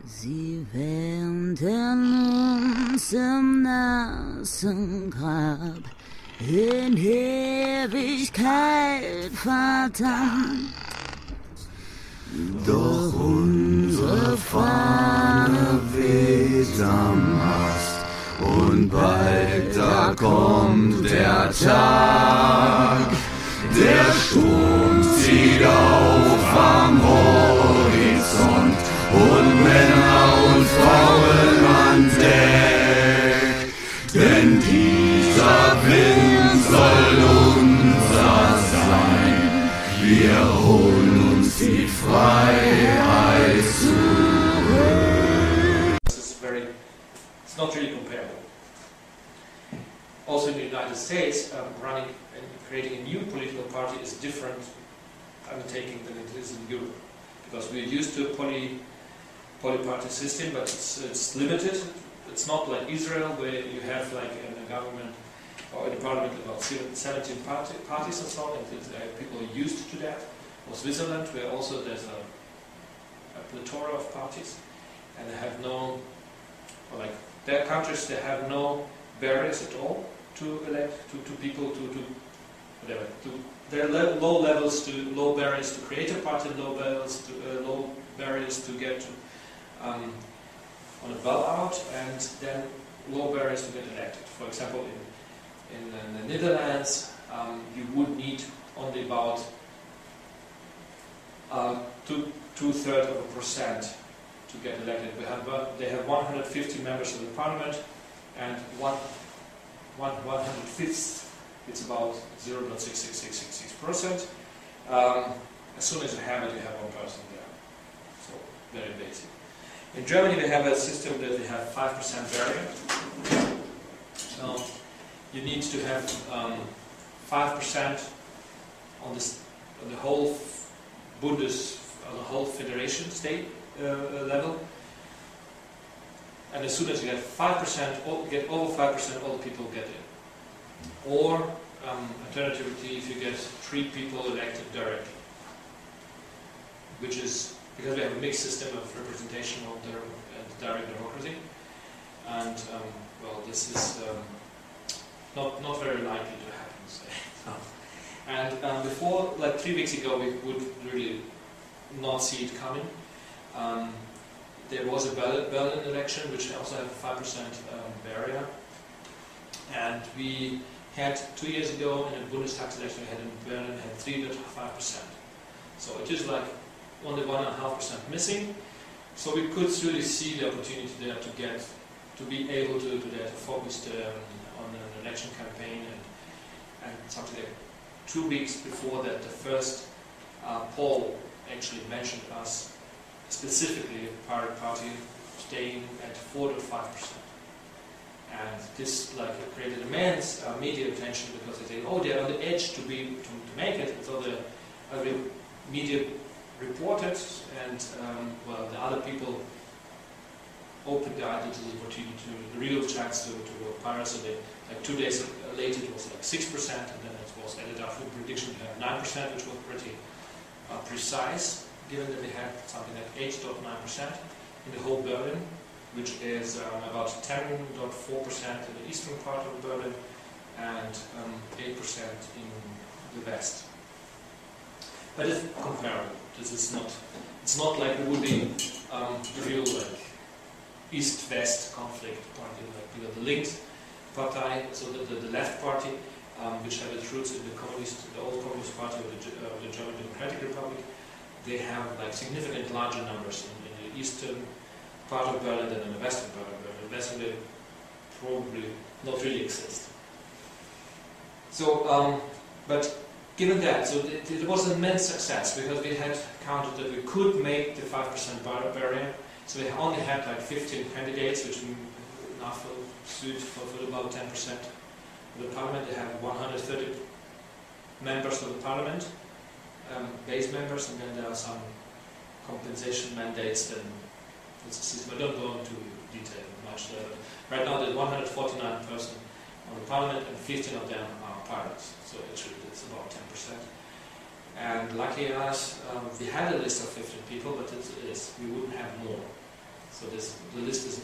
Sie wähnten uns im nassen Grab, in Ewigkeit verdammt. Doch unsere Fahne weht am Mast, und bald da kommt der Tag. Der Sturm zieht auf am Horizont, und Männer und Frauen an Deck. Denn dieser Wind soll unser sein, wir holen uns die Freiheit zurück. It's not really comparable. Also in the United States, running and creating a new political party is a different undertaking than it is in Europe. Because we're used to a poly-party system, but it's limited. It's not like Israel, where you have like in a government or in a parliament about 17 parties and so on, and people are used to that. Or Switzerland, where also there's a plethora of parties, and they have no, or like their countries, they have no barriers at all to elect to people to whatever to there are low barriers to create a party, low barriers to get to, on a ballot, and then low barriers to get elected. For example, in the Netherlands, you would need only about 2/3% to get elected. They have 150 members of the parliament, and 1/5, it's about 0.66666%. As soon as you have it, you have one person there. So very basic. In Germany, we have a system that we have 5% barrier. So you need to have 5% on the whole on the whole federation state level. And as soon as you get 5%, get over 5%, all the people get in. Or alternatively, if you get 3 people elected directly, which is because we have a mixed system of representation of direct democracy, and well, this is not very likely to happen. So. And before, like 3 weeks ago, we would really not see it coming. There was a Berlin election, which also had a 5% barrier, and we had 2 years ago in a Bundestag election we had in Berlin had 3.5%. So it is like only 1.5% missing. So we could really see the opportunity there to be able to focus on an election campaign, and something like 2 weeks before that, the first poll actually mentioned us specifically, Pirate Party, staying at 4.5%. And this created immense media attention, because they say, oh, they're on the edge to make it. So the media reported, and well, the other people opened the idea to the opportunity, to the real chance to go Pirate. So they, like 2 days later, it was like 6%, and then it was added up with prediction to have 9%, which was pretty precise, given that they had something like 8.9% in the whole Berlin, which is about 10.4% in the eastern part of Berlin and 8% in the west. But it's comparable. This is not. It's not like it would be real like east-west conflict party, like the linked party, so the left party, which have its roots in the old communist party of the German Democratic Republic. They have like significant larger numbers in the eastern part of Berlin than in the western part of Berlin. The western they probably not really exist. So, but given that, so it was an immense success, because we had counted that we could make the 5% barrier. So we only had like 15 candidates, which enough suit for about 10% of the parliament. They have 130 members of the parliament, base members, and then there are some compensation mandates. Then it's a system. I don't go into detail much there, but right now there's 149 persons on the parliament, and 15 of them are pirates. So actually it's about 10%. And lucky us, we had a list of 15 people, but we wouldn't have more. So So the list is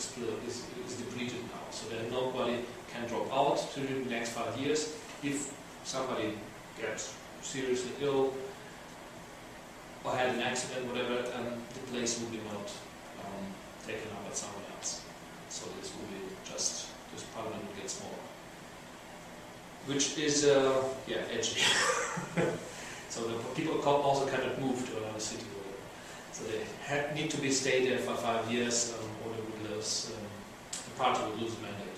depleted now. So that nobody can drop out during the next 5 years. If somebody gets seriously ill or had an accident, whatever, the place will be not taken up by someone else. So this will be just, this parliament will get smaller. Which is, edgy. So the people also cannot move to another city. So they need to be stay there for 5 years, or they would lose, the party would lose the mandate.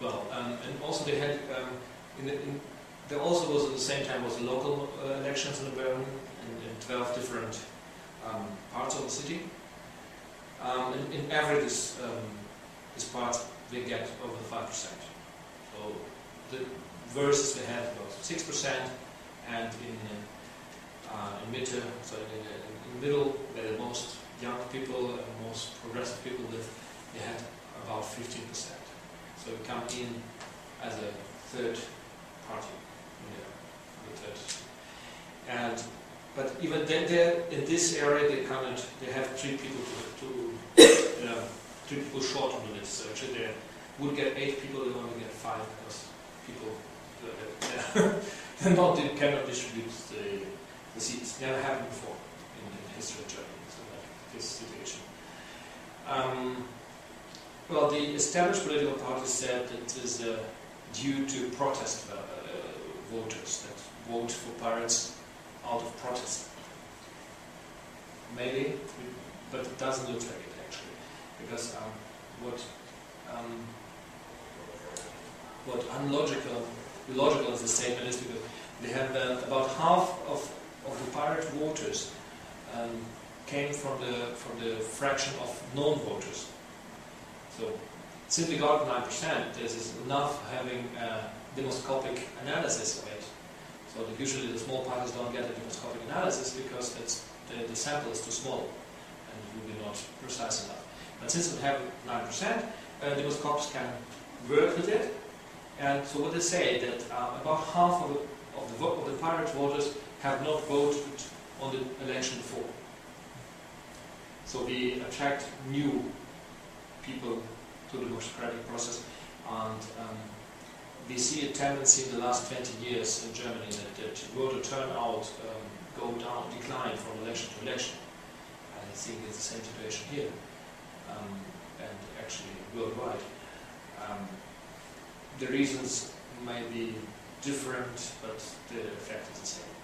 Well, and also they had, there also was at the same time was local elections in Berlin in 12 different parts of the city. In average, this part they get over 5%. So the versus they had about 6%, and in Mitte, so in the middle, where the most young people and most progressive people live, they had about 15%. So we come in as a third party, but even then, there in this area, they have 3 people to 3 people short on the list. So actually, they would get 8 people, they only get 5 because people they cannot distribute the seats. Never happened before in the history of Germany. So that this situation. Well, the established political parties said that it is due to protest voters that vote for pirates out of protest. Maybe, but it doesn't look like it actually, because what illogical is the statement is because they have about half of the pirate voters came from the fraction of non-voters. So simply got 9%. This is enough having a demoscopic analysis of it. So that usually the small parties don't get a demoscopic analysis because the sample is too small and it will be not precise enough. But since we have 9%, demoscops can work with it. And so what they say that about half of the pirate voters have not voted on the election before. So we attract new people to the democratic process, and we see a tendency in the last 20 years in Germany that voter turnout decline from election to election. And I think it's the same situation here, and actually worldwide. The reasons may be different, but the effect is the same.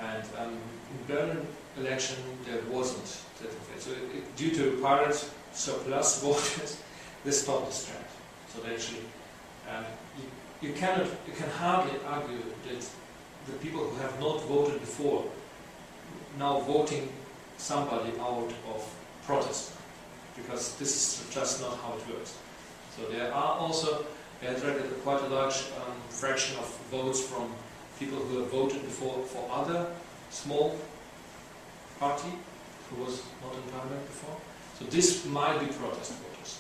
And in Berlin election, there wasn't that effect. So due to pirate surplus voters, they stopped this trend. So they actually, you can hardly argue that the people who have not voted before now voting somebody out of protest, because this is just not how it works. So there are also attracted quite a large fraction of votes from people who have voted before for other small party who was not in parliament before. So this might be protest voters,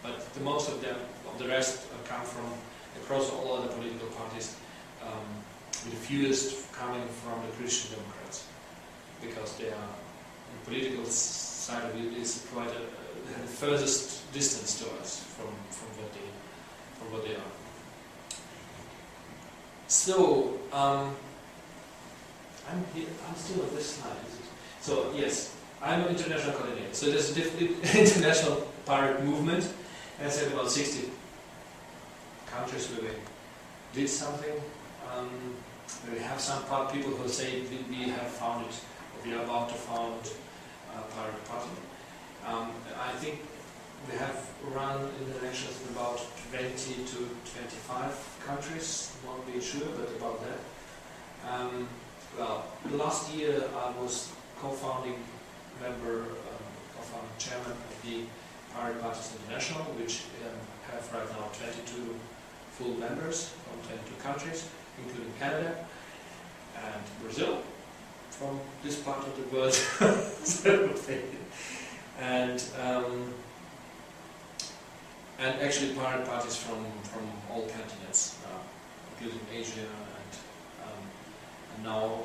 but the most of them, of the rest, come from across all other political parties, with the fewest coming from the Christian Democrats, because they are, the political side of it is quite the furthest distance to us from what they are. So I'm still on this slide. So yes, I'm an international coordinator. So there's a international pirate movement. And I said about 60 countries where we did something. We have some people who say we have founded, or we are about to found a pirate party. I think we have run in the elections in about 20 to 25 countries, not being sure, but about that. Well, last year I was co-founding member, co-founding chairman of the Pirate Parties International, which have right now 22 full members from 22 countries, including Canada and Brazil, from this part of the world. And actually pirate parties from all continents, including Asia and now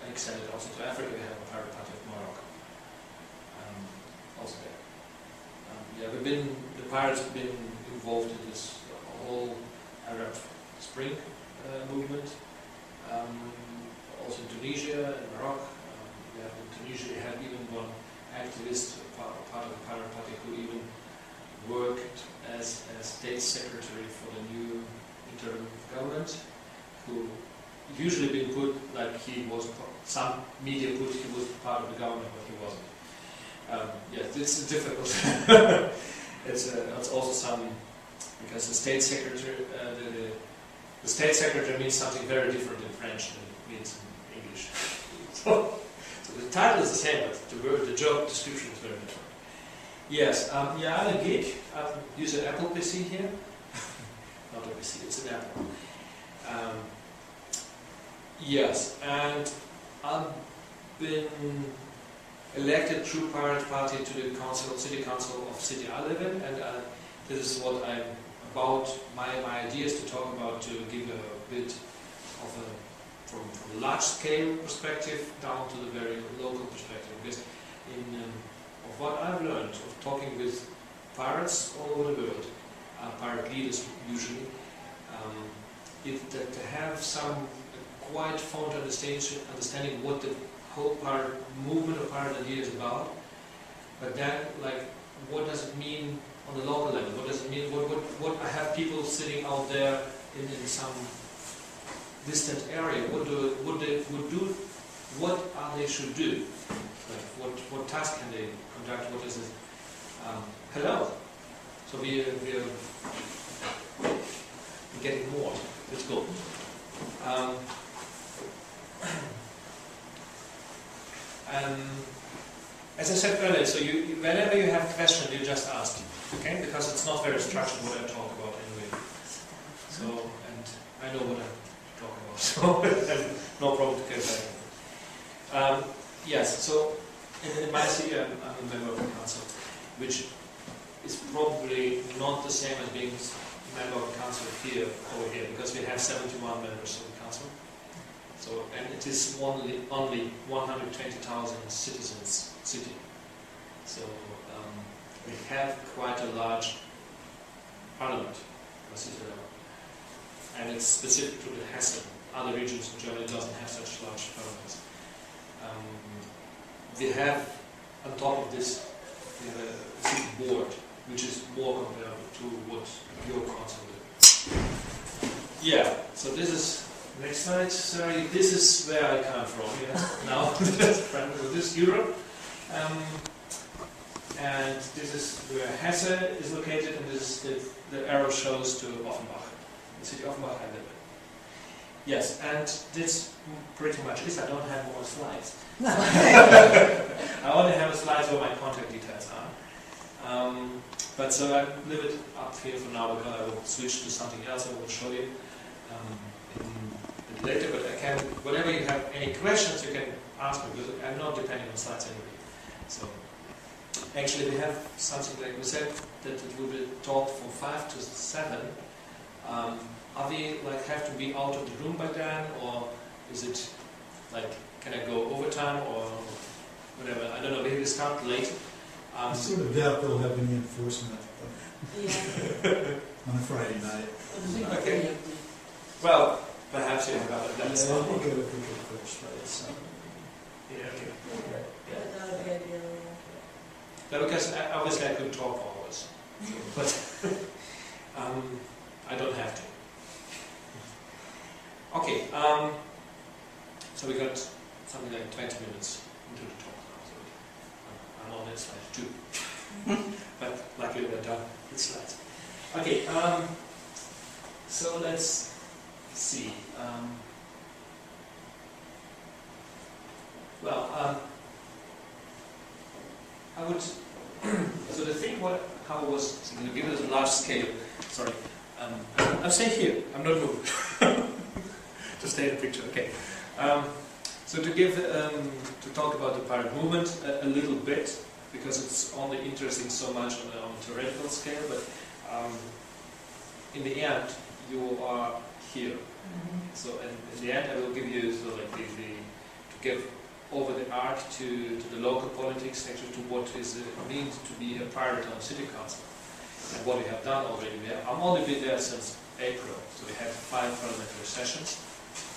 extended also to Africa. We have a pirate party of Morocco. the pirates have been involved in this whole Arab Spring movement. Also in Tunisia and Morocco. In Tunisia, you have even one activist, part of the pirate party, who even worked as state secretary for the new interim government, who usually been put like he was. Some media put he was part of the government, but he wasn't. Yes, it's difficult. It's also some, because the state secretary, the state secretary means something very different in French than it means in English. So the title is the same, but the job description is very different. Yes, yeah, I'm a geek. I use an Apple PC here. Not a PC, it's an Apple. Yes, and I've been elected through Pirate Party to the city council of city I live in, and this is what I'm about. My ideas to talk about, to give a bit of a from a large scale perspective down to the very local perspective. Because of what I've learned of talking with pirates all over the world, pirate leaders usually, is that to have some quite fond understanding what the whole pirate movement or pirate idea is about, but then, like, what does it mean on the local level? What does it mean? What I have people sitting out there in some distant area. What they would do? What are they should do? Like, what task can they conduct? What is it? Hello. So we're getting more. Let's go. As I said earlier, so whenever you have a question, you just ask, okay? Because it's not very structured what I talk about anyway. So, and I know what I'm talking about, so no problem to get back. Yes, so in my city, I'm a member of the council, which is probably not the same as being a member of the council over here, because we have 71 members of the council. So, and it is only 120,000 citizens city. So we have quite a large parliament, and it's specific to the Hesse. Other regions in Germany doesn't have such large parliaments. We have, on top of this, we have a city board, which is more comparable to what your council is. Yeah. So this is. Next slide, sorry, this is where I come from, yeah. Now, this is Europe, and this is where Hesse is located, and this is the arrow shows to Offenbach, the city of Offenbach I live in. Yes, and this pretty much is. I don't have more slides. I only have a slide where my contact details are. But so I leave it up here for now, because I will switch to something else I will show you. Later, but I can, whenever you have any questions, you can ask me, because I'm not depending on slides anyway. So, actually, we have something like we said that it will be taught from 5 to 7. Are we like have to be out of the room by then, or is it like can I go overtime or whatever? I don't know. Maybe we start late. I sort of doubt they'll have any enforcement on a Friday night. Okay. Well. Perhaps you have got it. That's yeah, I think it would be good first, right? So. Yeah, okay. Yeah, because obviously I could talk always, but I don't have to. Okay, so we got something like 20 minutes into the talk now, so I'm on that slide too. But luckily we're done with slides. Okay, so let's see. I would. So the thing, how it was to give it a large scale. Sorry, I'll stay here. I'm not moving. To stay in the picture. Okay. So to give to talk about the pirate movement a little bit, because it's only interesting so much on a theoretical scale, but in the end you are here. So in the end I will give you like to give over the arc to the local politics, actually to what is it means to be a pirate on a city council, and what we have done already. I'm only been there since April, so we had 5 parliamentary sessions.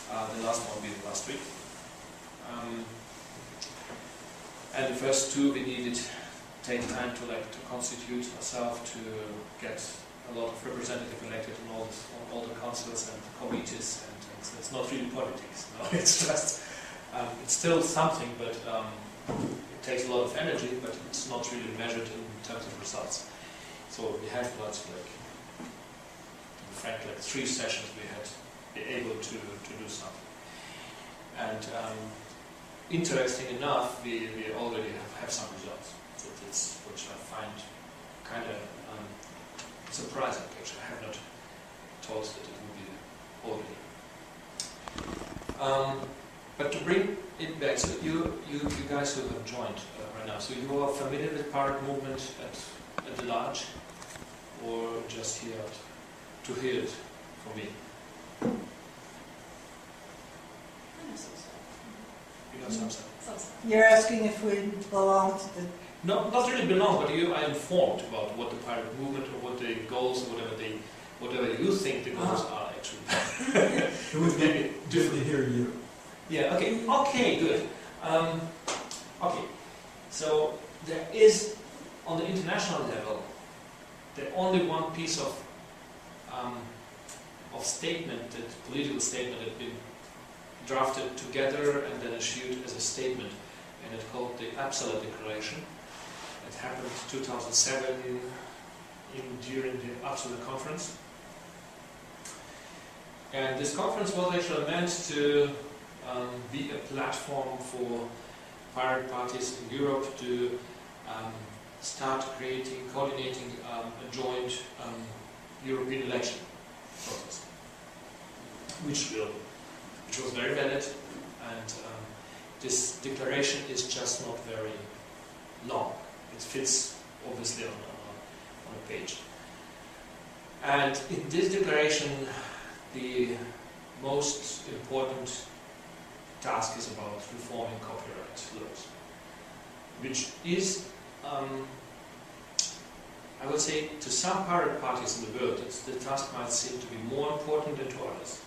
The last one being last week. And the first 2 we needed take time to constitute ourselves, to get a lot of representatives elected in all the councils and committees, and so it's not really politics. No? It's just it's still something, but it takes a lot of energy, but it's not really measured in terms of results. So we had lots of in fact 3 sessions we had been able to do something. And interesting enough, we already have some results. Which I find kind of surprising. Actually, I have not thought that it would be already. But to bring it back, so you guys who have joined right now, so you are familiar with pirate movement at the large, or just here to hear it from me? You know some stuff. You're asking if we belong to the... No, not really belong, but you are informed about what the pirate movement or what the goals or whatever you think the goals are actually. It would be good to hear you. Yeah, okay, good. Okay, so there is, on the international level, the only one piece of statement, that political statement that has been drafted together and then issued as a statement, and it's called the Uppsala Declaration. It happened in 2007 during the Uppsala conference. And this conference was actually meant to be a platform for pirate parties in Europe to start coordinating a joint European election process, which was very valid, and this declaration is just not very long. It fits obviously on a page. And in this declaration, the most important task is about reforming copyright laws, which is, I would say, to some pirate parties in the world, the task might seem to be more important than to others,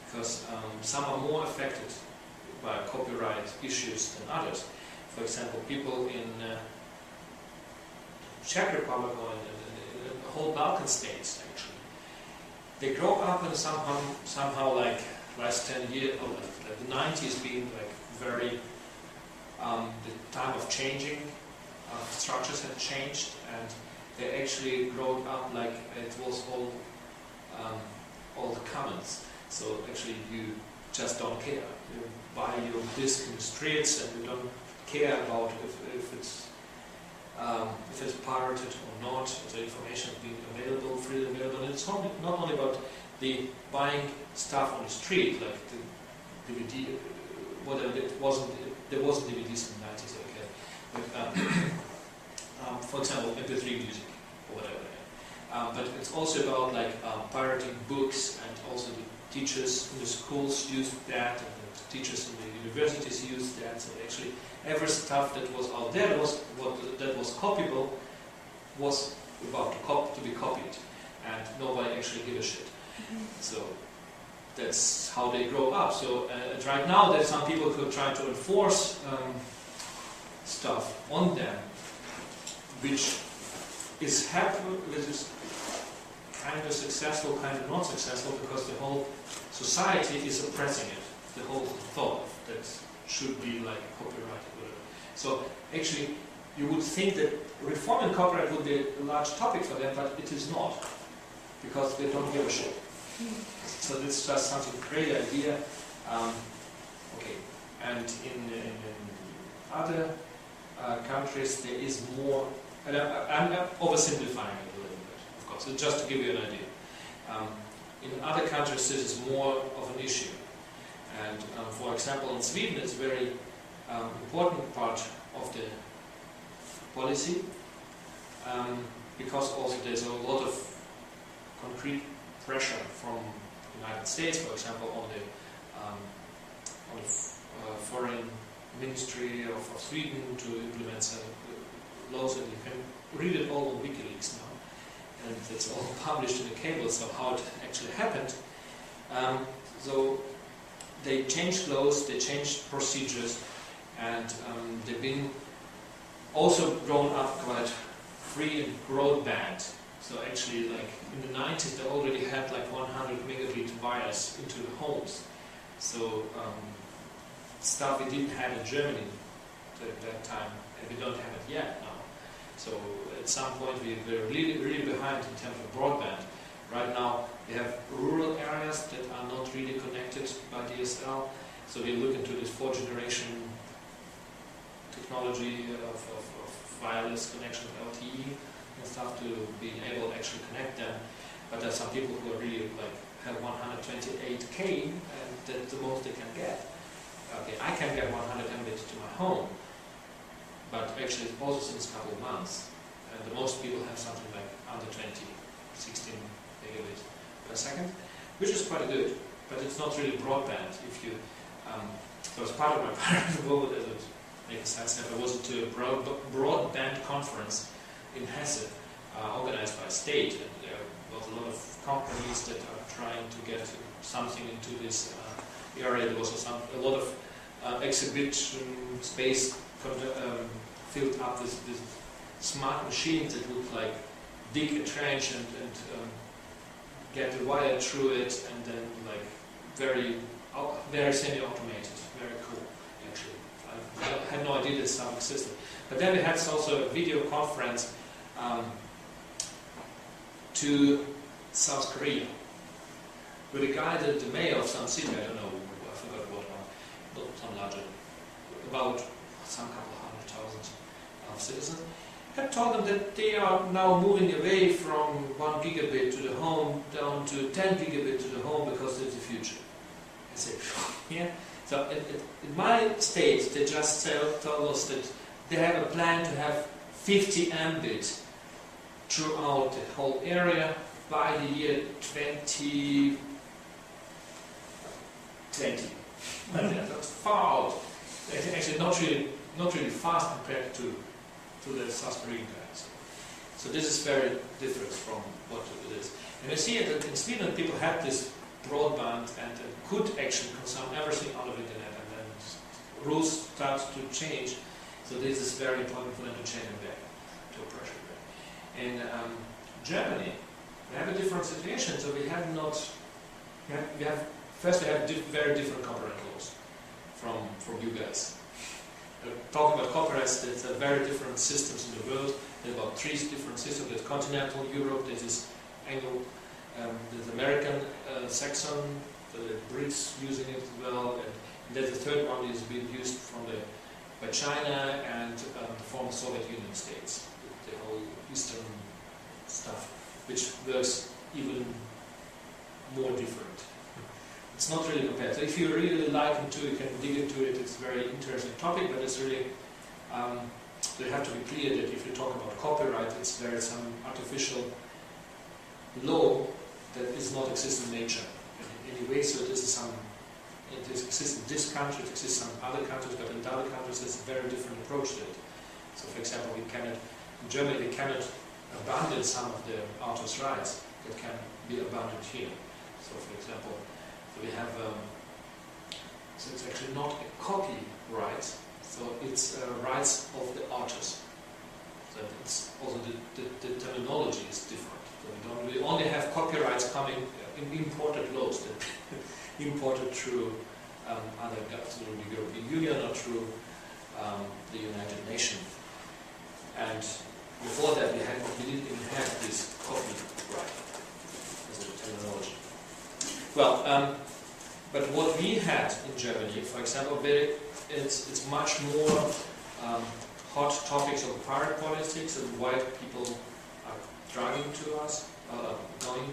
because some are more affected by copyright issues than others. For example, people in Czech Republic or in the whole Balkan states, actually, they grow up in somehow like last 10 years, or like the 90s being like very, the time of changing, structures had changed, and they actually grew up like it was all the commons. So actually you just don't care. You buy your disc in the streets and you don't care about if it's pirated or not, if the information is being available, freely available. And it's not only about the buying stuff on the street, like the DVD, whatever, there wasn't DVDs in the 90s, okay. But, for example, MP3 music or whatever. But it's also about like pirating books, and also the teachers in the schools used that, and the teachers in the universities used that. So actually, every stuff that was out there that was copyable was about to be copied, and nobody actually gave a shit. So that's how they grow up. So right now, there's some people who try to enforce stuff on them, which is kind of successful, kind of not successful, because the whole society is oppressing it. The whole thought that should be like copyrighted. So actually, you would think that reforming copyright would be a large topic for them, but it is not, because they don't give a shit. So this is just something great idea. Okay, and in other countries there is more. And I'm oversimplifying it a little bit, of course, so just to give you an idea. In other countries, this is more of an issue. And for example, in Sweden, it's a very important part of the policy, because also there's a lot of concrete pressure from the United States, for example, on the foreign Ministry of Sweden to implement some laws, and you can read it all on WikiLeaks now, and it's all published in a cable, so how it actually happened. So they changed laws, they changed procedures, and they've been also grown up quite free and broadband. So actually, like in the 90s, they already had like 100 megabit wires into the homes. So stuff we didn't have in Germany at that time, and we don't have it yet now. So at some point we were really behind in terms of broadband. Right now we have rural areas that are not really connected by DSL. So we look into this 4th generation technology of wireless connection, LTE and stuff, to be able to actually connect them. But there are some people who are really like have 128K, and that's the most they can get. Okay, I can get 100 Mbit to my home, but actually it's also since a couple of months, and the most people have something like under 16 megabits per second, which is quite good, but it's not really broadband. If you, so as part of my parent role, as it makes sense, I was to a broadband conference in Hesse, organized by state, and there was a lot of companies that are trying to get something into this area. There was also a lot of exhibition space filled up with smart machines that would like dig a trench and get the wire through it, and then like very semi-automated, very cool actually. I had no idea that stuff existed. But then we had also a video conference to South Korea with a guy, the mayor of some city, I don't know, I forgot what one, not some larger, about some couple of 100,000 citizens, had told them that they are now moving away from 1 gigabit to the home down to 10 gigabit to the home because it's the future. I said, yeah. So in my state, they just told us that they have a plan to have 50 Mbit throughout the whole area by the year 2020. That's far out. Actually, not really fast compared to the South Korean guys. So this is very different from what it is. And you see that in Sweden, people had this broadband and could actually consume everything out of internet, and then rules start to change. So this is very important for them to change them back to a pressure back. In Germany, we have a different situation. So we have not. We have very different copyright laws from you guys. Talking about copyrights, there's very different systems in the world. There are about 3 different systems. There's continental Europe, there's Anglo, there's American Saxon, the Brits using it as well, and there's the third one is being used by China and the former Soviet Union states, the whole Eastern stuff, which works even more different. It's not really compared. So if you really like into it, you can dig into it. It's a very interesting topic, but it's really, you have to be clear that if you talk about copyright, there is some artificial law that is not exist in nature in any way. So this is it exists in this country, it exists in some other countries, but in other countries there's a very different approach to it. So for example, in Germany we cannot abandon some of the author's rights that can be abandoned here. So for example, we have, so it's actually not a copyright, so it's rights of the authors. So it's also the terminology is different. So we only have copyrights coming in imported laws that imported through other governments, through the European Union or through the United Nations. And before that, we didn't even have this copyright as a terminology. Well, but what we had in Germany, for example, it's much more hot topics of pirate politics and why people are driving to us, going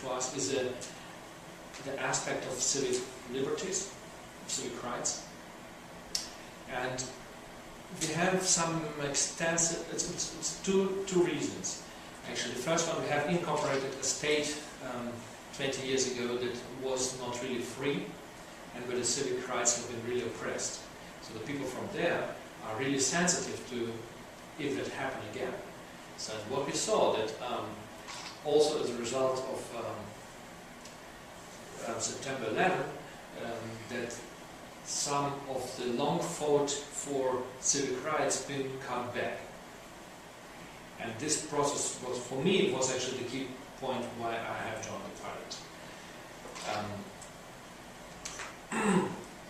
to us, is the aspect of civic liberties, civic rights. And we have some extensive, it's two reasons. Actually, the first one, we have incorporated a state 20 years ago that was not really free, and where the civic rights have been really oppressed. So the people from there are really sensitive to if that happen again. So what we saw that also as a result of September 11, that some of the long fought for civic rights been cut back. And this process was, for me, it was actually the key point why I have joined the party.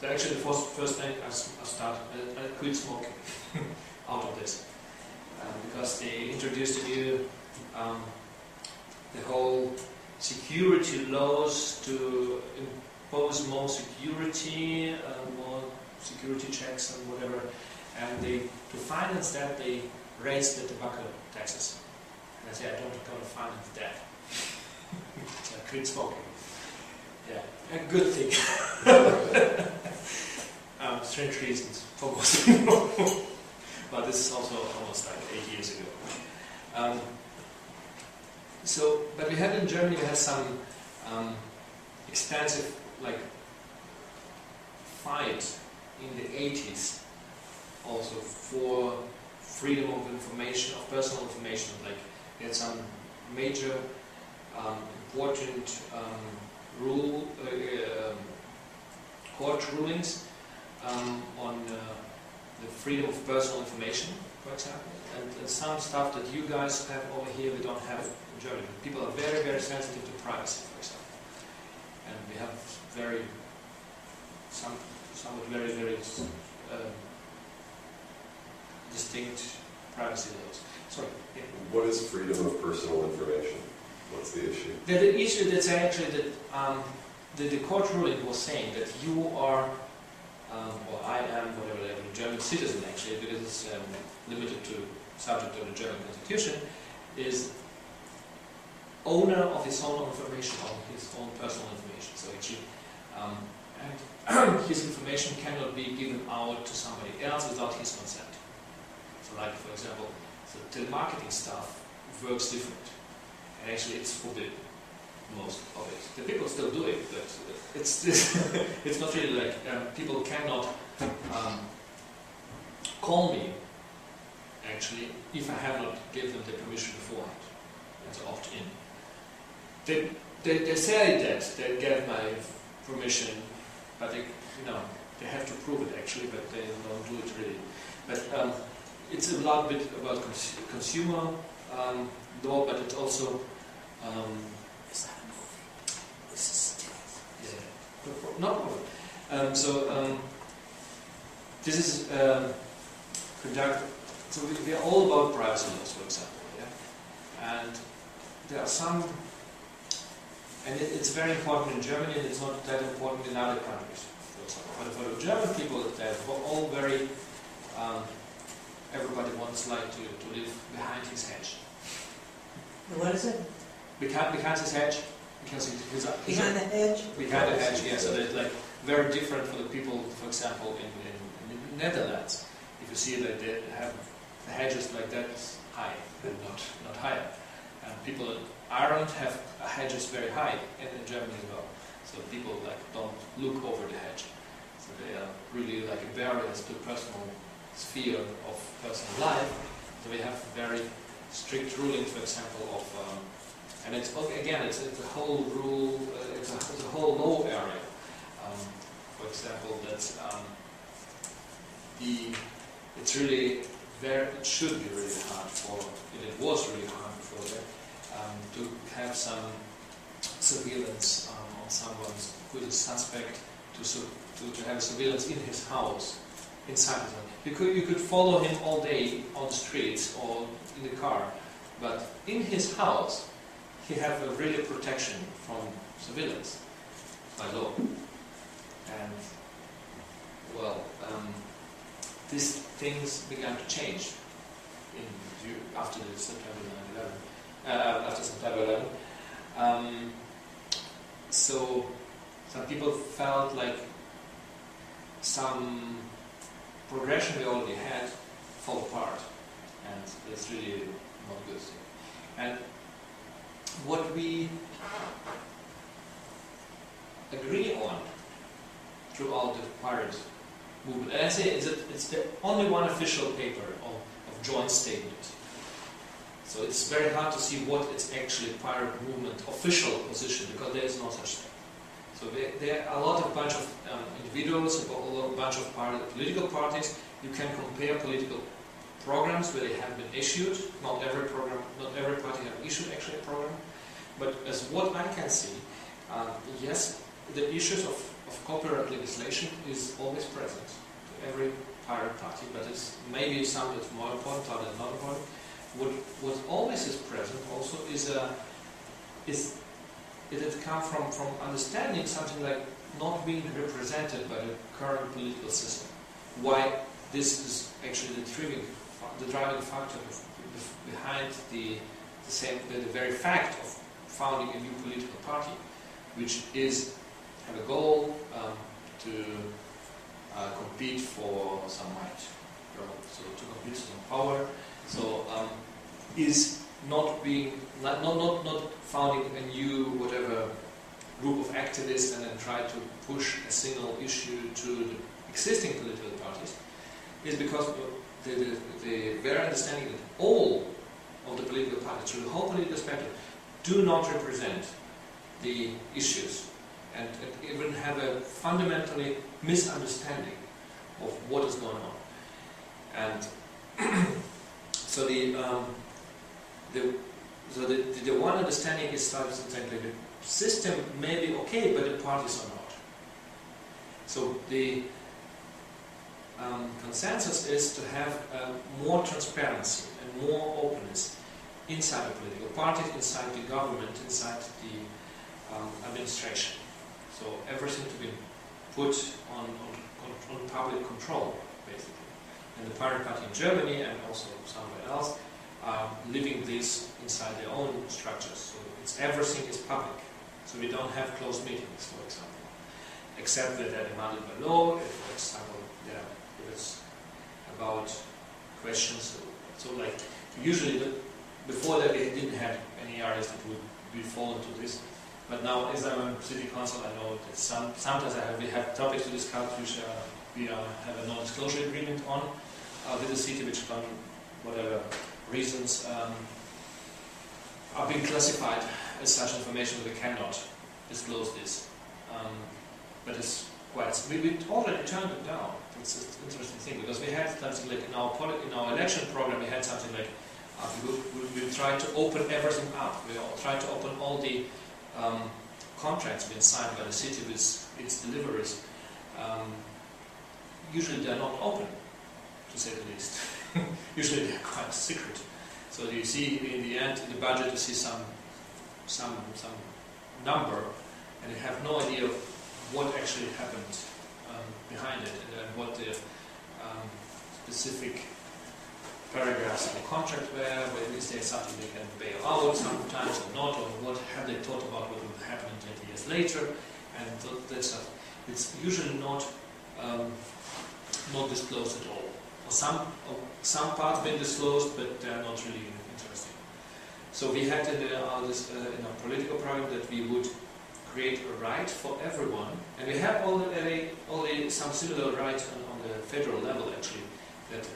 So actually the first thing I started, I quit smoking out of this. Because they introduced a new, the whole security laws to impose more security checks and whatever. And they, to finance that, they raised the tobacco taxes. And I said, I don't want to finance that. So I quit smoking. Yeah, a good thing. Strange reasons for most people. But this is also almost like 8 years ago. But we had in Germany, we had some extensive fight in the 80s also for freedom of information, of personal information. Like we had some major important court rulings on the freedom of personal information, for example, and some stuff that you guys have over here we don't have in Germany. People are very, very sensitive to privacy, for example, and we have somewhat very, very distinct privacy laws. Sorry. Yeah. What is freedom of personal information? What's the issue? The issue that's actually that the court ruling was saying that you are, or I am, whatever level, a German citizen actually, because it's limited to subject of the German constitution, is owner of his own information, of his own personal information. So actually, and his information cannot be given out to somebody else without his consent. So like, for example, the telemarketing stuff works different. And actually it's forbidden, most of it. The people still do it, but it's it's not really like, people cannot call me, actually, if I have not given them the permission beforehand. That's opt-in. They say that they gave my permission, but they have to prove it actually, but they don't do it really. But it's a lot bit about consumer law, but it's also no problem. This is conducted. So we are all about privacy laws, for example, yeah? And there are some, and it's very important in Germany, and it's not that important in other countries, for example. But for the German people, they're all very, everybody wants to live behind his hedge. What is it? Behind his hedge, because Behind the hedge? Behind the hedge, yeah. So that's like very different for the people, for example, in the Netherlands. If you see that they have the hedges like that high and not higher. And people in Ireland have hedges very high, and in Germany as well. So people don't look over the hedge. So they are really like a barrier to personal sphere of personal life. So we have very strict rulings, for example, of and it's again it's a whole rule, it's a whole law area. For example, that it's really it should be really hard it was really hard before that to have some surveillance on someone who is a suspect, to have surveillance in his house, inside his house. You could follow him all day on the streets or in the car, but in his house he have a real protection from surveillance by law. And these things began to change after September 9/11. After September 11, so some people felt like some progression we already had fall apart, and that's really not good. And what we agree on throughout the pirate movement. And I say it's the only one official paper of joint statement. So it's very hard to see what is actually pirate movement official position, because there is no such thing. So there are a lot of bunch of individuals, a bunch of political parties. You can compare political programs where they have been issued. Not every program, not every party have issued actually a program. But as what I can see, yes, the issues of copyright legislation is always present to every pirate party, but it's maybe some that's more important, others not important. What always is present also is it comes from understanding something like not being represented by the current political system. Why this is actually the driving factor behind the very fact of founding a new political party, which is have a goal to compete for some might, so to compete for some power. So is not founding a new whatever group of activists and then try to push a single issue to the existing political parties, is because the very understanding that all of the political parties, through the whole political spectrum, do not represent the issues and even have a fundamentally misunderstanding of what is going on. And so the one understanding is something like the system may be okay, but the parties are not. So the consensus is to have more transparency and more openness inside the political parties, inside the government, inside the administration. So everything to be put on public control, basically. And the Pirate Party in Germany and also somewhere else are living this inside their own structures. So it's everything is public. So we don't have closed meetings, for example, except that they're demanded by law. If, for example, if it's about questions. So like usually before that we didn't have any areas that would fall into this. But now, as I'm on city council, I know that sometimes we have topics to discuss which we have a non-disclosure agreement on with the city, which for whatever reasons are being classified as such information that we cannot disclose this. But it's quite. We already turned it down. It's an interesting thing because we had something like in our election program we had something like we tried to open everything up. We tried to open all the contracts being signed by the city with its deliveries. Usually they're not open, to say the least. Usually they're quite secret. So you see in the end, in the budget, you see some number, and you have no idea what actually happened behind it, and what the specific paragraphs in the contract were, whether is there something they can bail out sometimes or not, or what have they thought about what will happen 20 years later, and that stuff. It's usually not disclosed at all. Or some parts been disclosed, but they are not really interesting. So we had in our political program that we would create a right for everyone, and we have already some similar right on the federal level actually. That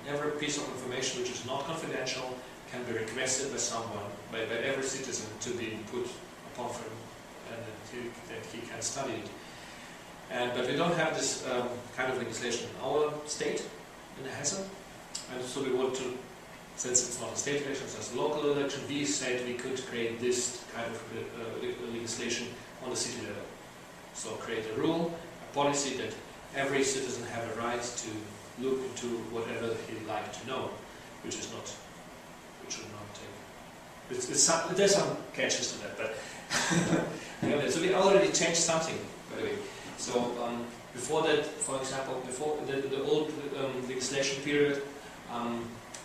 every piece of information which is not confidential can be requested by someone, by every citizen, to be put upon him, and that he can study it. But we don't have this kind of legislation in our state, in Hesse, and so we want to, since it's not a state election, it's a local election, we said we could create this kind of legislation on the city level. So create a rule, a policy that every citizen have a right to look into whatever he'd like to know, which should not take. There's some catches to that, but so we already changed something, by the way. So before that, for example, before the old legislation period,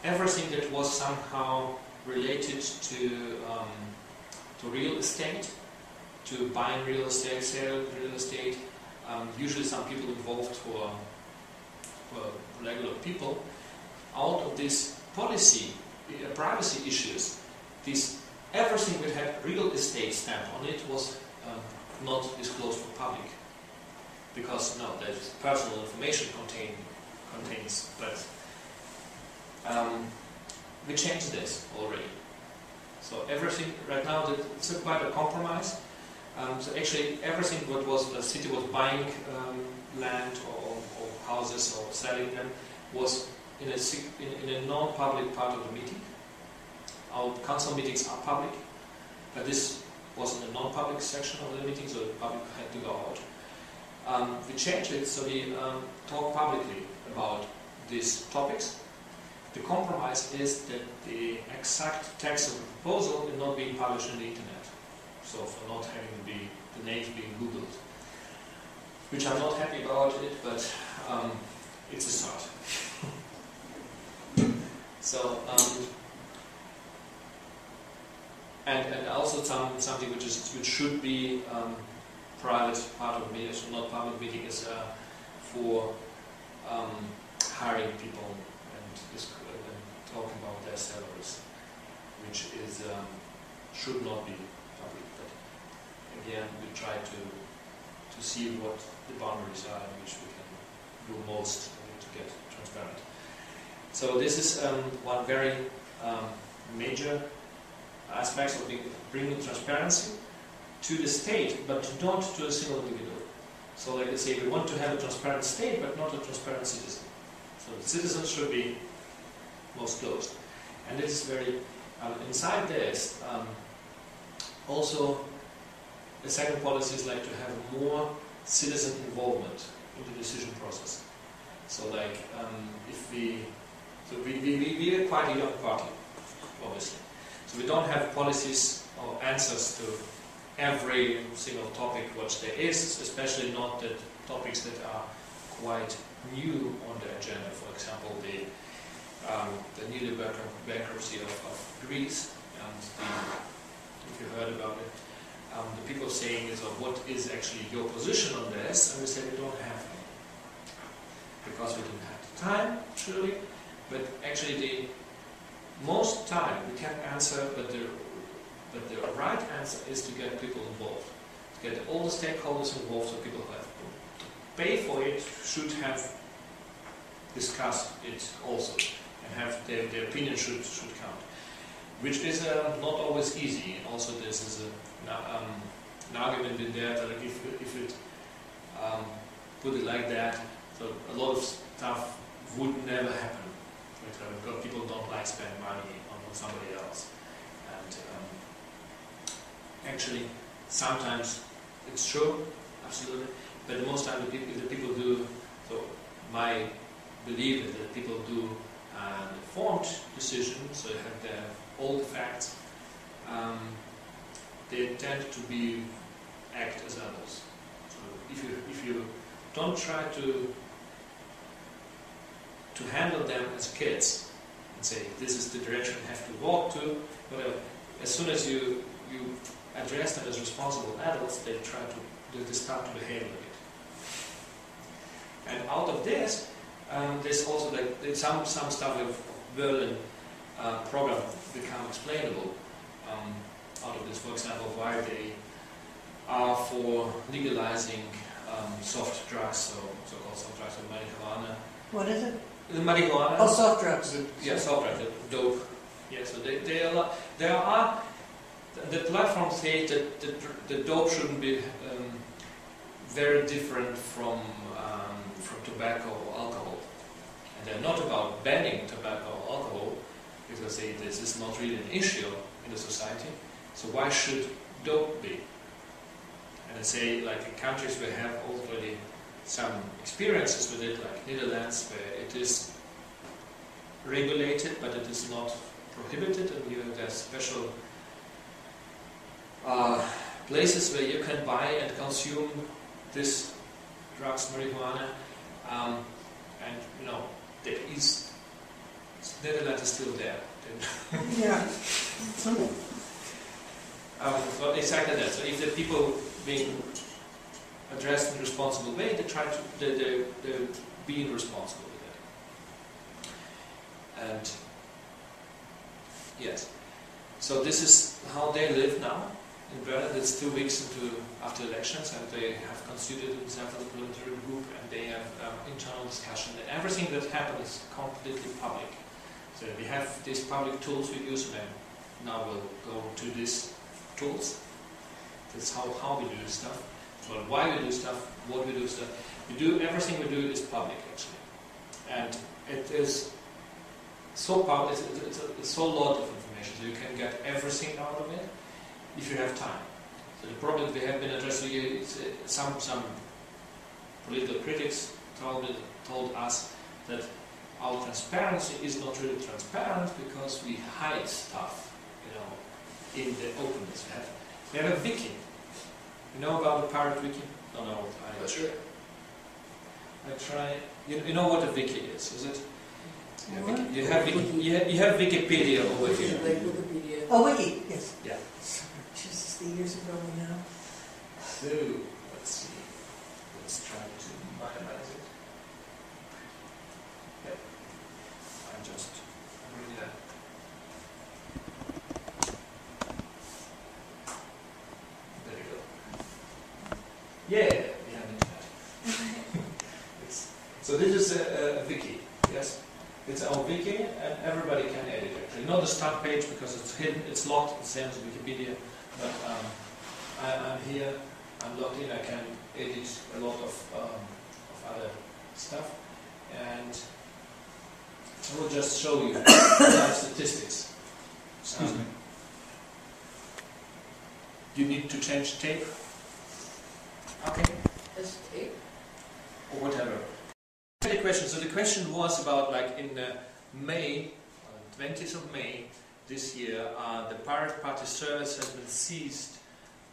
everything that was somehow related to real estate, to buying real estate, selling real estate, usually some people involved for regular people, out of this policy, privacy issues, everything that had real estate stamp on it was not disclosed for public. because no, there's personal information contains, but we changed this already. So everything right now, it's quite a compromise. So actually, everything what was the city was buying land or houses or selling them was in a non-public part of the meeting. Our council meetings are public, but this was in a non-public section of the meeting, so the public had to go out. We changed it so we talk publicly about these topics. The compromise is that the exact text of the proposal is not being published on the internet, so for not having the names being Googled, which I'm not happy about it, but it's a start. So and also something which should be private part of the meeting, so not public meeting, is for hiring people and talking about their salaries, which is should not be public. But again, we try to see what the boundaries are in which we can do most to get transparent. So this is one very major aspect of bringing transparency to the state, but not to a single individual. So like I say, we want to have a transparent state, but not a transparent citizen. So the citizens should be most closed. And this is very, inside this, also the second policy is like to have more citizen involvement in the decision process. So like, we are quite a young party, obviously. So we don't have policies or answers to every single topic which there is, especially not the topics that are quite new on the agenda. For example, the newly bankruptcy of Greece, and if you heard about it, the people saying is, what is actually your position on this? And we say we don't have any, because we didn't have the time, truly. But actually, the most time we can answer, but the right answer is to get people involved, to get all the stakeholders involved, so people who have to pay for it should have discussed it also, and have their opinion should count, which is not always easy. And also, this is an argument in there that if it put it like that, so a lot of stuff would never happen. For example, because people don't like spending money on somebody else, and actually, sometimes it's true, absolutely, but most time if the people do, so my belief is that people do an informed decision, so they have all the facts, they tend to act as adults. So if you don't try to handle them as kids and say, this is the direction you have to walk to, whatever, as soon as you address them as responsible adults, they start to behave like it. And out of this, there's also like some stuff of Berlin program become explainable out of this. For example, why they are for legalizing soft drugs, so-called soft drugs, like marijuana. What is it? Marijuana. Oh, soft drugs. Yeah, soft drugs, dope. Yeah, so there are. The platform says that the dope shouldn't be very different from tobacco or alcohol, and they're not about banning tobacco or alcohol, because they say this is not really an issue in the society. So why should dope be? And they say, like in countries where have already some experiences with it, like Netherlands, where it is regulated, but it is not prohibited, and there's special places where you can buy and consume this drugs, marijuana, and the East Netherlands is still there. Yeah. But exactly that. So if the people being addressed in a responsible way, they're being responsible with that. And yes, so this is how they live now. in Berlin. It's 2 weeks after elections, and they have constituted themselves as a parliamentary group, and they have internal discussion. And everything that happens is completely public. So we have these public tools we use, and now we'll go to these tools. That's how we do this stuff. Well, why we do stuff, what we do stuff. Everything we do is public, actually. And it is so public, it's so lot of information, so you can get everything out of it if you have time. So the problem we have been addressing here is some political critics told us that our transparency is not really transparent because we hide stuff, in the openness. We have a wiki. You know about the pirate wiki? Don't know. Not sure. I try. You know what a wiki is it? What? You have Wikipedia over here. Like Wikipedia. Oh, Wiki, yes. Yeah. Jesus, the years ago now. So let's see. Let's try to minimize it. Yep. I'm just reading that. There you go. Yeah, we have internet. So this is a wiki. Yes. It's our wiki, and everybody can edit it. Actually, not the start page because it's hidden, it's locked, the same as Wikipedia. But I'm here, I'm logged in. I can edit a lot of other stuff, and I will just show you some statistics. You need to change tape. Okay. This tape? Or whatever. The question. So the question was about, like, in May, 20th of May this year, the Pirate Party service has been seized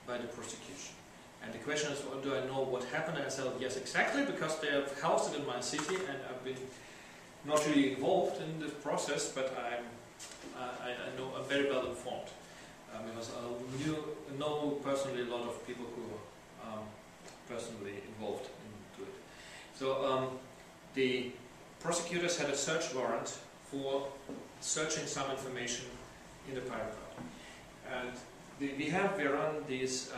by the prosecution. And the question is, do I know what happened? And I said, yes, exactly, because they have housed it in my city, and I've been not really involved in this process, but I know I'm very well informed, because I know personally a lot of people who are personally involved into it. So. The prosecutors had a search warrant for searching some information in the Pirate Party. And we run these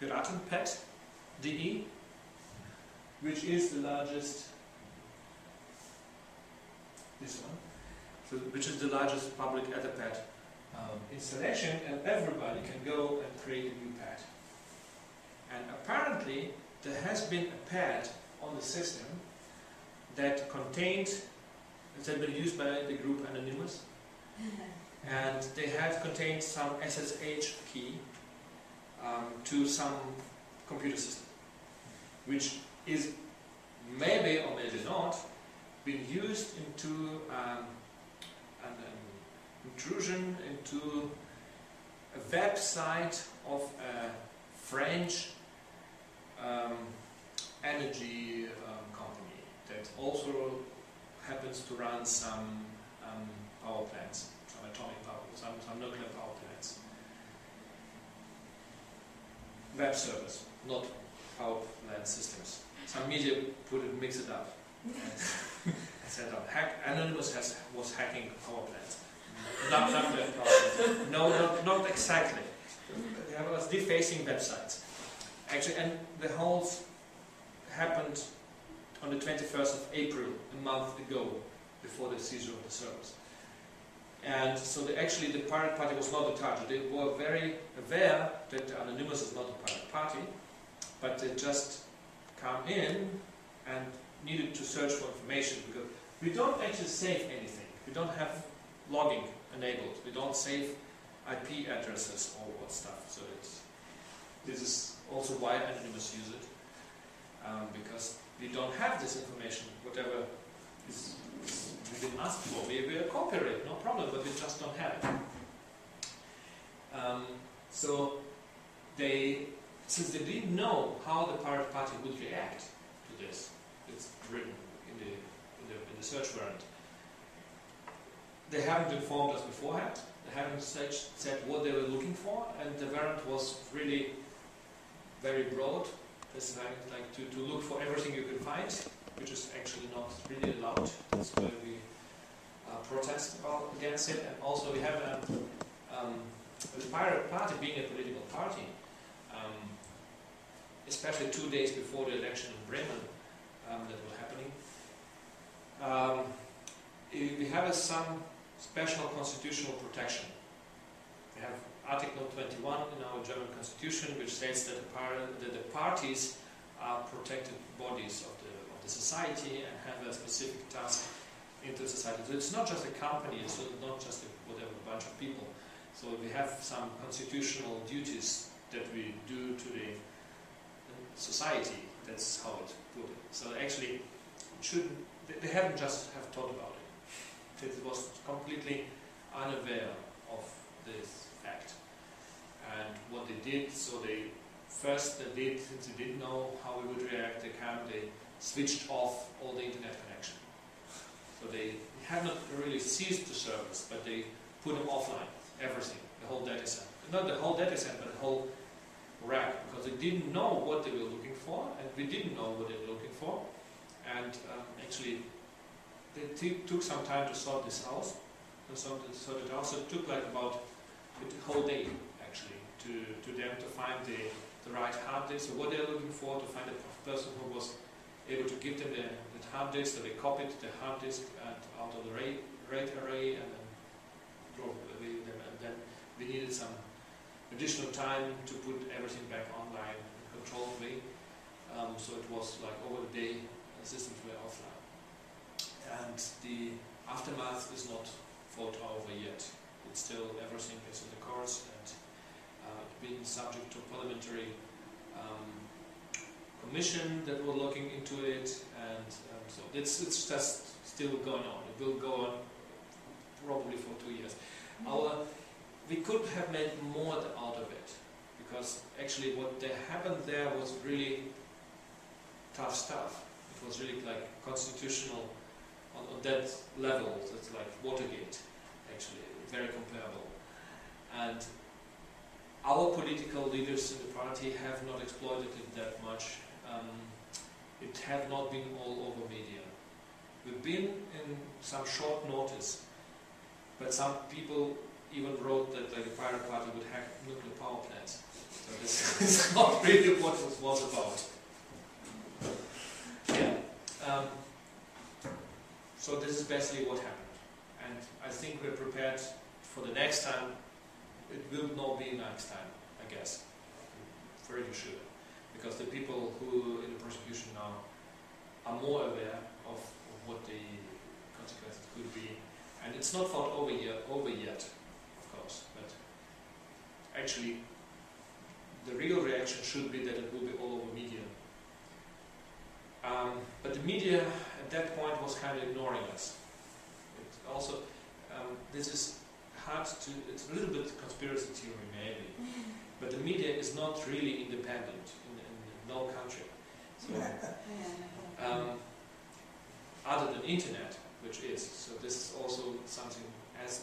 Piratenpad.de, which is the largest, this one, so, which is the largest public Etherpad installation, and everybody can go and create a new pad. And apparently there has been a pad on the system that had been used by the group Anonymous, and they had contained some SSH key to some computer system, which is maybe or maybe not been used into an intrusion into a website of a French energy company that also happens to run some power plants, some atomic power, some nuclear power plants. Web servers, not power plant systems. Some media mix it up. And said, Anonymous was hacking power plants. Not power plants. No, not exactly. It was defacing websites. Actually, and the whole happened on the 21st of April, a month ago, before the seizure of the servers. And so the Pirate Party was not the target. They were very aware that the Anonymous is not a Pirate Party, but they just come in and needed to search for information, because we don't actually save anything. We don't have logging enabled. We don't save IP addresses or what stuff. So this is also why Anonymous use it. Because we don't have this information, whatever we've been asked for. We are copyright, no problem, but we just don't have it. So since they didn't know how the Pirate Party would react to this, it's written in the search warrant. They haven't informed us beforehand. They haven't said what they were looking for, and the warrant was really very broad. It's like to look for everything you can find, which is actually not really allowed. That's why we protest against it. And also we have The Pirate Party, being a political party, especially 2 days before the election in Bremen that was happening, we have some special constitutional protection. We have Article 21 in our German constitution, which states that the parties are protected bodies of the society and have a specific task into society. So it's not just a company, it's not just a bunch of people. So we have some constitutional duties that we do to the society. That's how it put it. So actually, they haven't just have thought about it. It was completely unaware of this fact. And what they did, so since they didn't know how we would react, they switched off all the internet connection. So they have not really ceased the service, but they put them offline, everything, the whole data center. Not the whole data center, but the whole rack, because they didn't know what they were looking for, and we didn't know what they were looking for. And actually, they took some time to sort this out. So it took like about a whole day, actually, to them to find the right hard disk, so what they're looking for, to find a person who was able to give them the hard disk. So they copied the hard disk out of the RAID array and then drove them. And then we needed some additional time to put everything back online in a controlled way. So it was like over the day, the systems were offline. And the aftermath is not fought over yet. It's still, everything is in the courts and being subject to parliamentary commission that were looking into it, and so it's just still going on. It will go on probably for 2 years. We could have made more out of it, because actually what happened there was really tough stuff. It was really like constitutional on that level. It's like Watergate, actually, very comparable. And our political leaders in the party have not exploited it that much. It has not been all over media. We've been in some short notice, but some people even wrote that the Pirate Party would hack nuclear power plants. So this is not really what it was about. Yeah. So this is basically what happened. And I think we're prepared for the next time. It will not be next time, I guess. Pretty sure. Because the people who in the prosecution now are more aware of what the consequences could be. And it's not fought over yet, of course. But actually, the real reaction should be that it will be all over media. But the media at that point was kind of ignoring us. It also, this is hard to, it's a little bit conspiracy theory maybe, but the media is not really independent in no country. So, other than internet, which is, so this is also something as,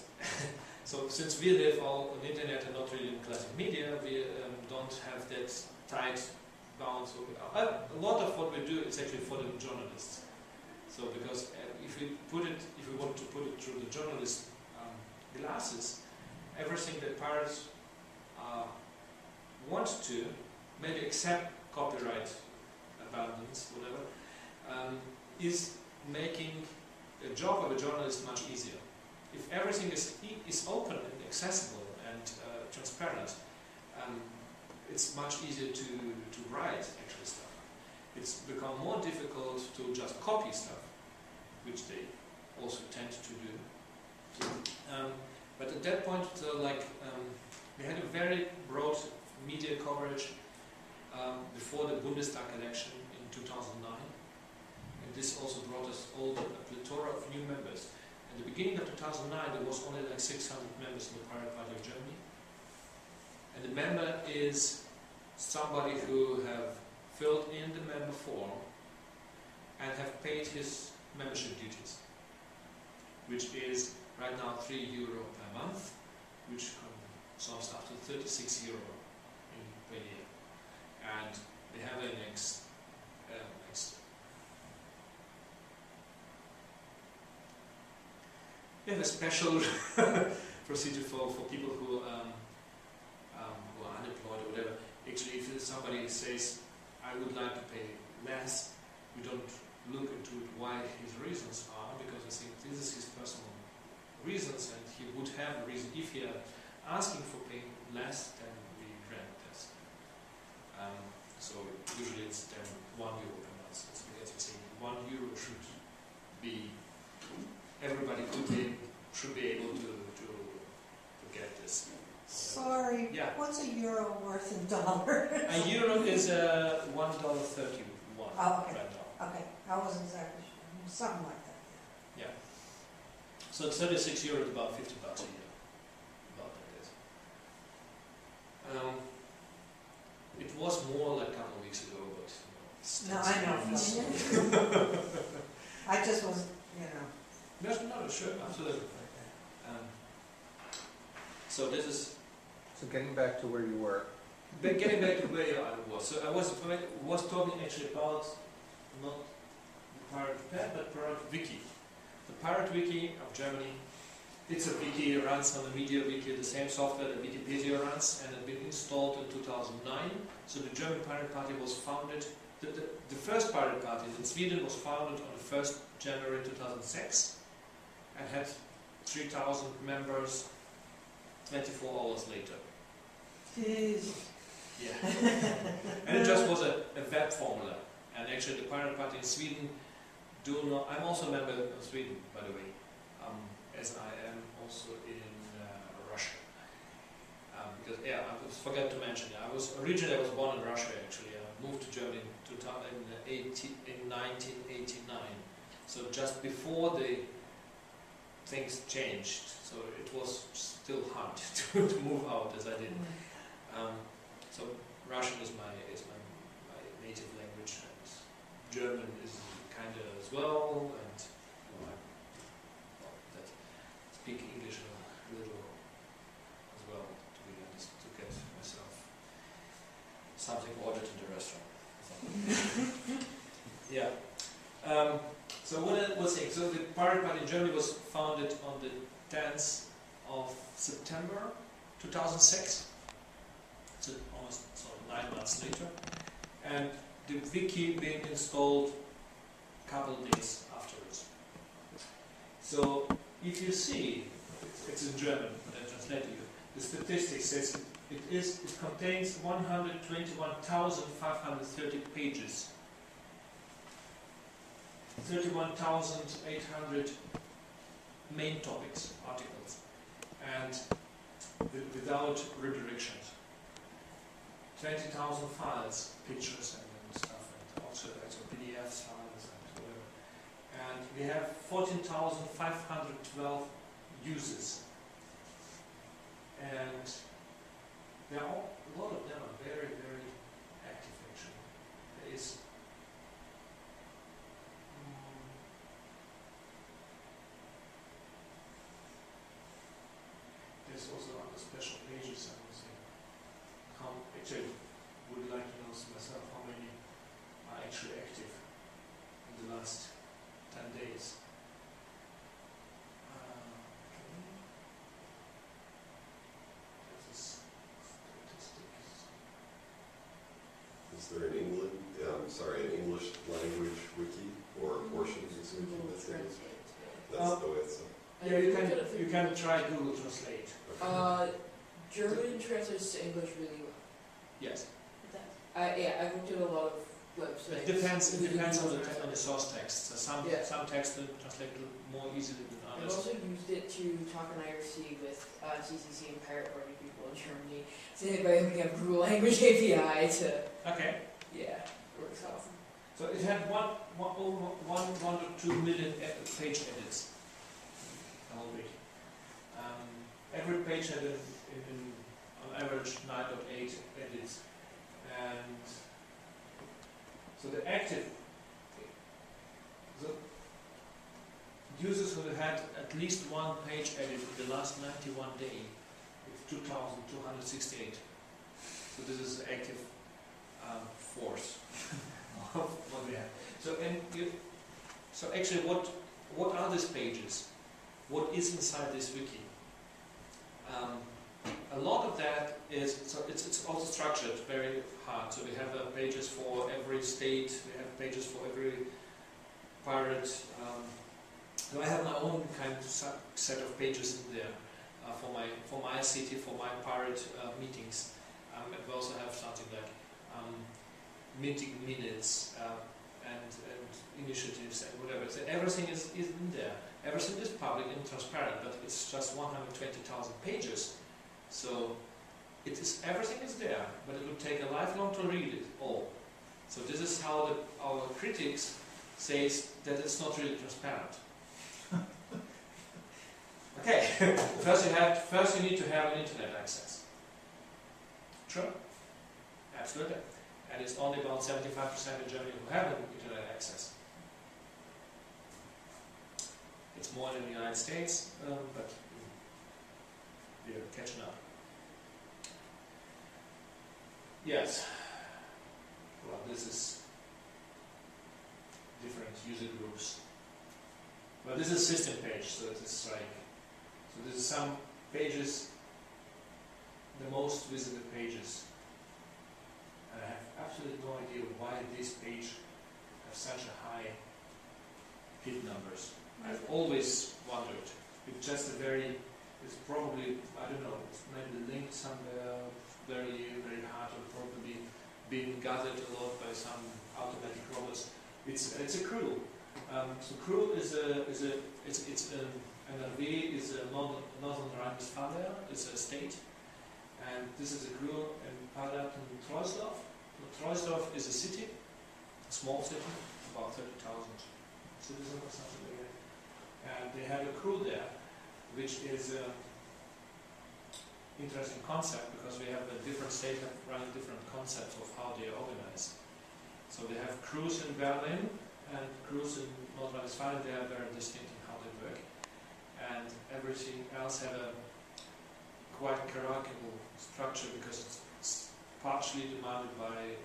so since we live all on internet and not really in classic media, we don't have that tight bound. So a lot of what we do is actually for the journalists. So because if we want to put it through the journalist glasses, everything that pirates want to, maybe except copyright abandons, whatever, is making the job of a journalist much easier. If everything is open and accessible and transparent, it's much easier to write actual stuff. It's become more difficult to just copy stuff, which they also tend to do. But at that point, we had a very broad media coverage before the Bundestag election in 2009. And this also brought us a plethora of new members. At the beginning of 2009, there was only like 600 members in the Pirate Party of Germany. And the member is somebody who have filled in the member form and have paid his membership duties, which is right now €3 per month, which sums up to €36 per year. And they have an we have a special procedure for people who who are unemployed or whatever. Actually, if somebody says, I would like to pay less, we don't look into it why his reasons are, because I think this is his personal reasons, and he would have a reason. If he are asking for paying less, then we grant this. So usually it's then €1 per month. So we have to say €1 should be, everybody should be able to get this. Sorry, Yeah. what's a euro worth in dollars? A euro is $1.31 Oh, okay. right now. Okay, I wasn't exactly sure, something like that. Yeah. So 36 euros is about $50 a year. About that. It was more like a couple of weeks ago, but No, I know. I just was, No, sure, absolutely. So this is. So getting back to where you were. But getting back to where I was. So I was talking actually about not the Pirate Pad, but Pirate Wiki. The Pirate Wiki of Germany. It's a wiki, it runs on the Media Wiki, the same software that Wikipedia runs, and it had been installed in 2009. So the German Pirate Party was founded, the first Pirate Party in Sweden was founded on the 1st January 2006 and had 3,000 members 24 hours later. Jeez. Yeah. And it just was a web formula. And actually the Pirate Party in Sweden do not, I'm also a member of Sweden, by the way. As I am also in Russia. Because I forgot to mention, I was born in Russia actually. I moved to Germany in 1989. So just before the things changed. So it was still hard to move out as I did. So Russian is my native language, and German is kind of as well, and speak English a little as well, to be honest, to get myself something ordered in the restaurant. Yeah. So what I was saying, so the Pirate Party in Germany was founded on the 10th of September 2006. So almost 9 months later. And the wiki being installed a couple of days afterwards. So if you see, it's in German, but I translated it. The statistics says it contains 121,530 pages, 31,800 main topics, articles, and without redirections. 20,000 files, pictures and stuff, and also PDF files and whatever. And we have 14,512 users. And there are a lot of them are very, very active actually. There is there's also other special pages, I would say. Actually, would like to know myself how many are actually active in the last 10 days. This is statistics. Is there an an English language wiki or portions of wiki that's in it? That's the way it's Yeah, you can try Google Translate. German translates to English really well. Yes. Yeah, I've looked at a lot of websites. It depends on the source text. So some texts translate more easily than I've others. also used it to talk on IRC with CCC and Pirate Party people in Germany. So by opening up Google Language API to Okay. it works awesome. So it had 1 to 2 million page edits. Every page had on average 9.8 edits, and so the active users who had at least one page edit in the last 91 days is 2,268. So this is the active force of what we have. So actually, what are these pages? What is inside this wiki? A a lot of that is, so it's also structured very hard. So we have pages for every state, we have pages for every pirate. So I have my own kind of set of pages in there for my city, for my pirate meetings. And we also have something like meeting minutes and initiatives and whatever. So everything is in there. Everything is public and transparent, but it's just 120,000 pages. So everything is there, but it would take a lifelong to read it all. So this is how our critics says that it's not really transparent. Okay, first you need to have an internet access. True? Absolutely. And it's only about 75% in Germany who have an internet access. It's more than the United States, but we're catching up. Yes. Well, this is different user groups. Well, this is system page, so it's like, so this is some pages, the most visited pages. And I have absolutely no idea why this page has such a high hit numbers. I've always wondered. It's just it's probably, I don't know, it's maybe linked somewhere very, very hard, or probably being gathered a lot by some automatic robots. It's a crew. So crew is NRW is a Northern Rhine-Westphalia, it's a state, and this is a crew in Paderborn-Troisdorf. Troisdorf is a city, a small city, about 30,000 citizens or something like that. And they have a crew there, which is an interesting concept because we have a different state running different concepts of how they are organized. So they have crews in Berlin and crews in North Rhine-Westphalia. They are very distinct in how they work. And everything else have a quite hierarchical structure because it's partially demanded by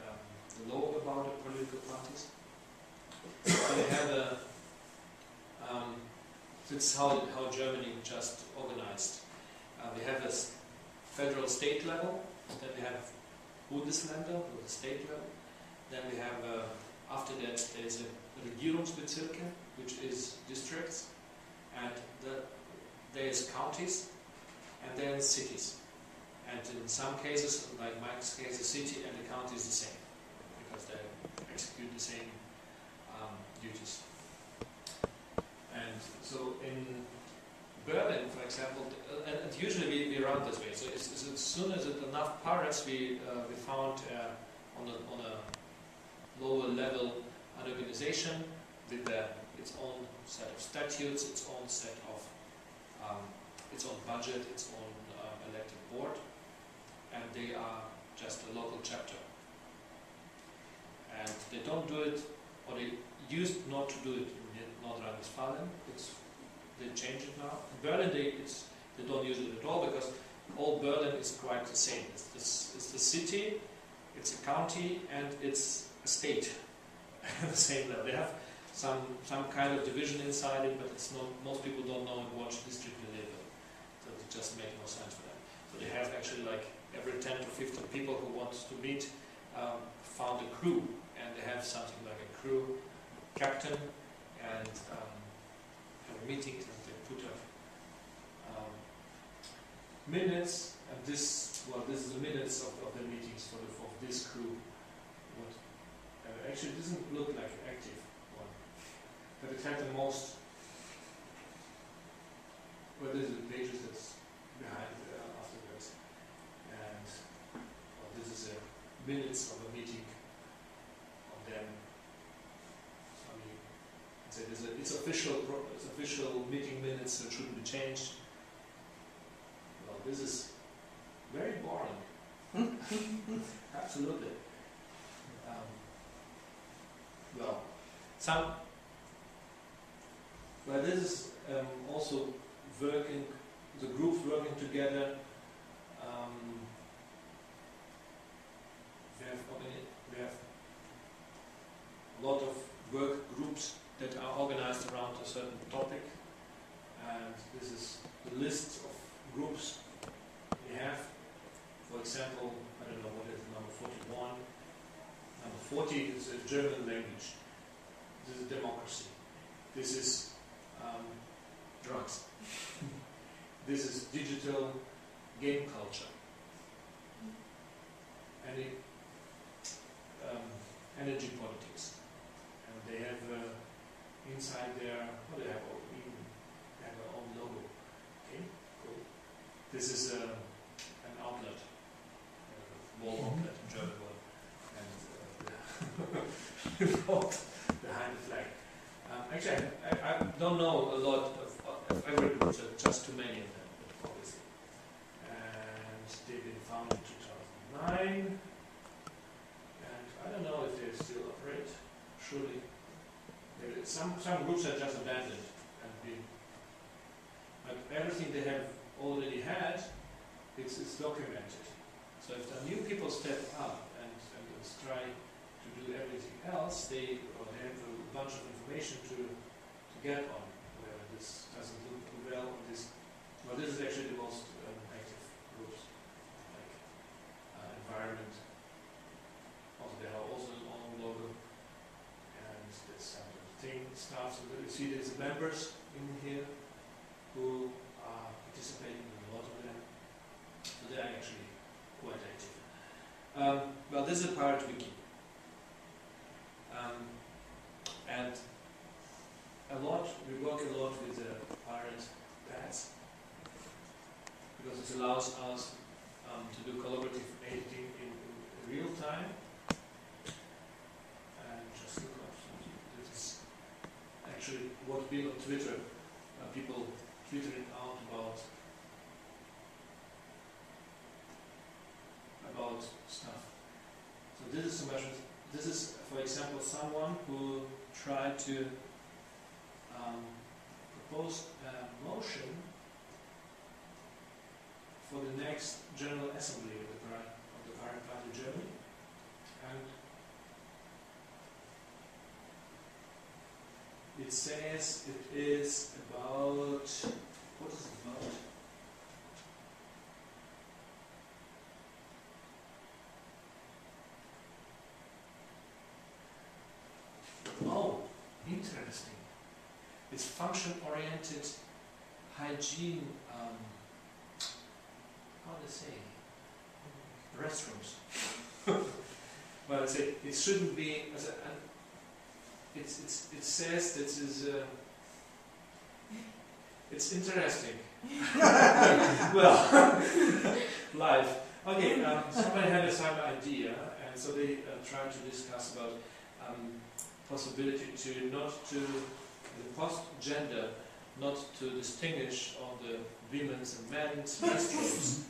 the law about the political parties. So they have a it's how Germany just organized. We have a federal state level, then we have Bundesländer, or the state level. Then we have, after that, there's a Regierungsbezirke, which is districts, and there's counties, and then cities. And in some cases, like Mike's case, the city and the county is the same, because they execute the same duties. And so in Berlin, for example, and usually we run this way. So as soon as enough pirates, we found on a lower level an organization with its own set of statutes, its own set of its own budget, its own elected board, and they are just a local chapter. And they don't do it, or they used not to do it in North Rhine-Westphalia. They change it now. In Berlin, they don't use it at all because all Berlin is quite the same. It's the city, it's a county, and it's a state at the same level. They have some kind of division inside it, but it's not. Most people don't know in what district they live in. So it just makes no sense for them. So they have actually like every 10 to 15 people who want to meet found a crew, and they have something like a crew captain and have meetings, and they put up minutes, and this is the minutes of the meetings for this crew. Actually, it doesn't look like an active one, but it had the most. Well, this is the pages that's behind afterwards, and this is a minutes of a meeting of them. It's official meeting minutes, so it shouldn't be changed. Well, this is very boring. Absolutely. This is also working, the groups working together. We have a lot of work groups that are organized around a certain topic, and this is the list of groups we have. example, I don't know what is number 41. Number 40 is a German language. This is democracy. This is drugs. This is digital game culture. Energy politics. And they have inside there, well, they have their own logo. Okay, cool. This is an outlet, a wall outlet, a German one, and behind the flag. Actually, I don't know a lot of every group, just too many of them, obviously. And they've been founded in 2009. I don't know if they still operate. Surely, some groups are just abandoned and been. But everything they have already had, it's documented. So if the new people step up and try to do everything else, they have a bunch of information to get on. Where this doesn't look well, this is actually the most active groups, like environment. They have also their own logo, and this thing starts. So you see there's members in here who are participating in a lot of them. So they are actually quite active. Well, this is a pirate wiki, and we work a lot with the pirate pads because it allows us to do collaborative editing in real time. Actually, what we on Twitter, people twittering out about stuff. So this is this is, for example, someone who tried to propose a motion for the next General Assembly of the Pirate Party of Germany, and it says it is about, what is it about? Oh, interesting. It's function-oriented hygiene, how to say, restrooms. But I say it shouldn't be, it says that is, it's interesting. Well, live. Okay, somebody had some idea, and so they tried to discuss about possibility to not to the post-gender, not to distinguish on the women's and men's restrooms.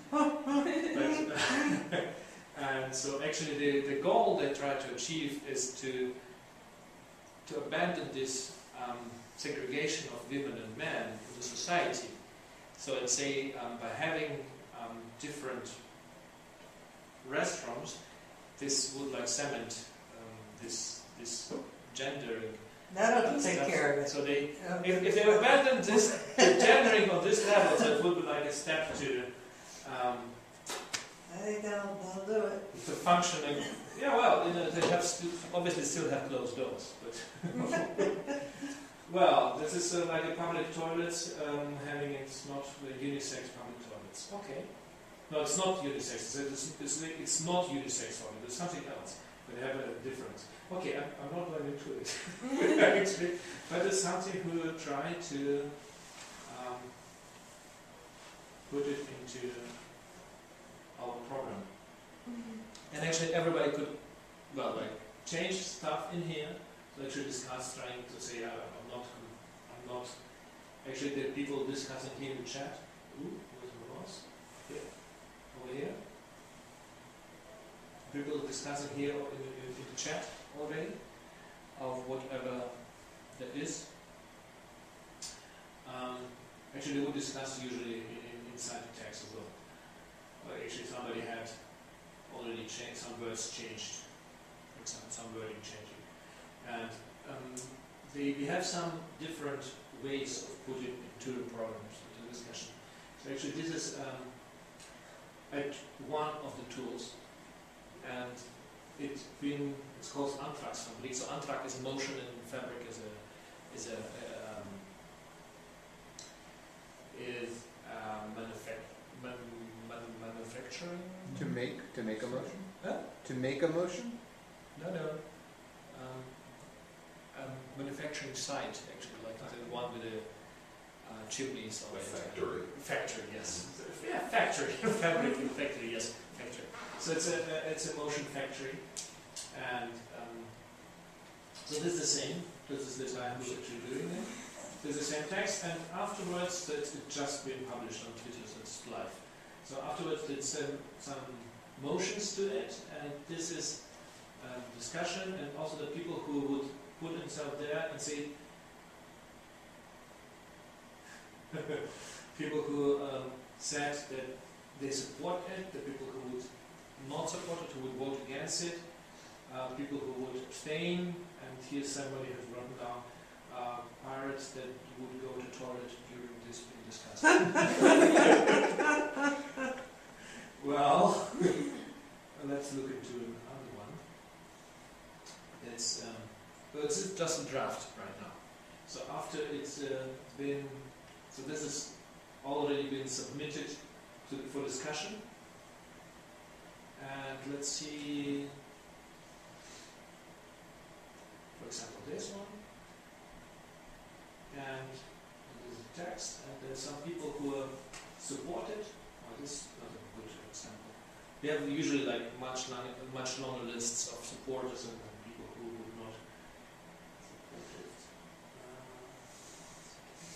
And so actually the goal they try to achieve is to abandon this segregation of women and men in the society. So let's say by having different restrooms, this would like cement this gendering. That'll take stuff. care of it. So they, if they abandon this the gendering on this level, so it would be like a step to I think that'll do it. the functioning. Yeah, well, they have obviously still have closed doors, but well, this is like a public toilets having it's not unisex public toilets. Okay, no, it's not unisex. It's not unisex toilet. It's something else. But they have a difference. Okay, I'm not going into it actually, but it's something we will try to put it into our program. And actually everybody could, well, like, change stuff in here, so actually discuss, trying to say, I'm not, actually there are people discussing here in the chat. Ooh, where's the mouse? Here, over here. People discussing here in the chat already, of whatever there is. Actually they would discuss usually inside the text as well. Actually somebody had already changed, some words changed, for example, some wording changing. And we have some different ways of putting into the programs, into the discussion. So actually this is at one of the tools, and it's called Antragsfabrik. So Antrag is motion, and fabric is manufacturing. To make a motion? Huh? To make a motion? No. Manufacturing site, actually, like the one with the chimneys on A it. factory. Factory, yes. Yeah, factory. Fabric factory, yes. Factory. So it's a motion factory, and so this is the same. This is the guy who's actually doing it. There's the same text, and afterwards it's just been published on Twitter, so it's live. So afterwards it's some motions to it, and this is discussion, and also the people who would put themselves there and say, people who said that they support it, the people who would not support it, who would vote against it, people who would abstain, and here somebody has written down pirates that would go to toilet during this being discussed. Well, let's look into another one. It's just a draft right now. So after it's been, so this has already been submitted for discussion. And let's see, for example, this one. And there's a text, and there's some people who support it. Oh, this is not a good example. They have usually like much longer lists of supporters and people who would not support it.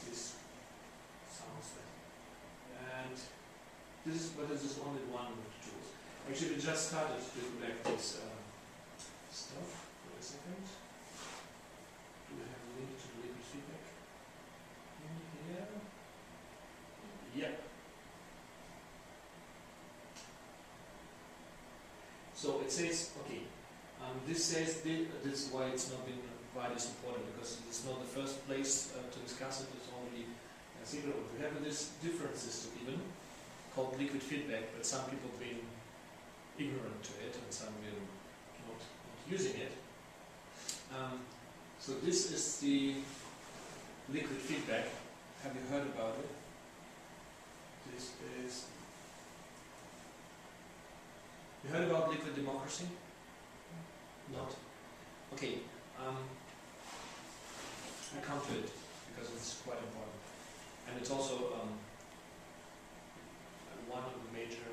This sounds like, and this is only one of the tools. Actually, we just started to collect this stuff. For a second. Do we have a link to the liquid feedback? Here. Yep. So it says, okay, this says this is why it's not been widely supported, because it's not the first place to discuss it. It's only a secret. We have this different system even called liquid feedback, but some people have been ignorant to it and some been not using it. So this is the liquid feedback. Have you heard about it? This is... You heard about liquid democracy? Not? Okay. I come to it because it's quite important. And it's also one of the major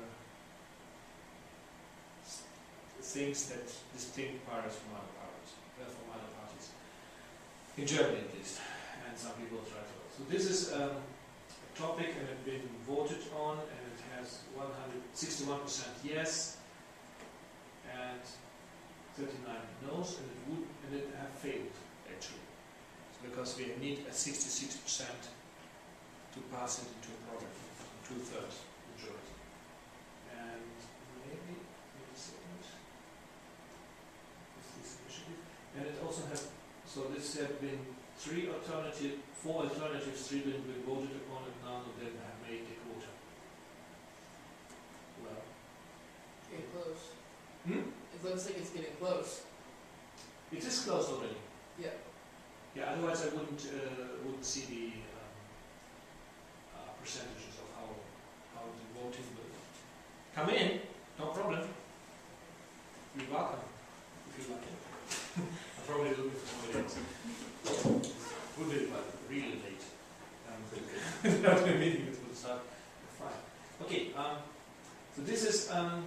things that distinct pirates from other parties. In Germany at least. And some people try to. So this is a topic, and it's been voted on, and it has 161% yes and 39 no's, and it have failed actually. It's because we need a 66% to pass it into a program, 2/3 majority. And maybe wait a second. Is this initiative? And it also has, so this have been 4 alternatives, 3 been voted upon, and none of them have made the quota. Well. Getting close. It looks like it's getting close. It is close already. Yeah. Yeah. Otherwise, I wouldn't see the percentages of how the voting will come in. No problem. You're welcome. If you like it. I'm probably looking for somebody else. Would be like really late. Without a meeting, it would start at 5. Okay. So this is a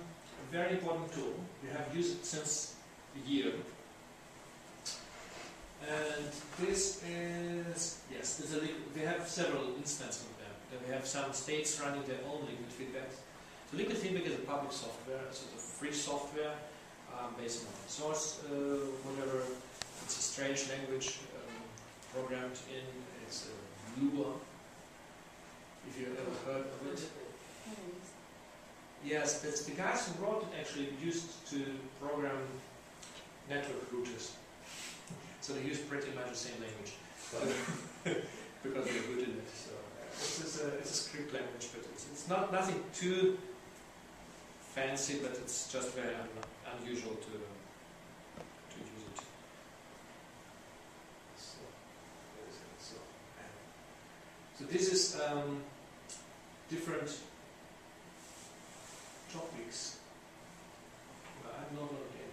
very important tool. We have used it since a year. And this is, yes, we have several instances of them. Then we have some states running their own liquid feedback. So liquid feedback is a public software, it's a free software based on open source, whatever. It's a strange language programmed in. It's Lua, if you ever heard of it. Yes, that's the guys who wrote it actually used to program network routers. So they use pretty much the same language, because they're good in it. So it's a script language, but it's not nothing too fancy, but it's just very unusual to use it. So, what is it? So this is different topics. But I'm not logged in.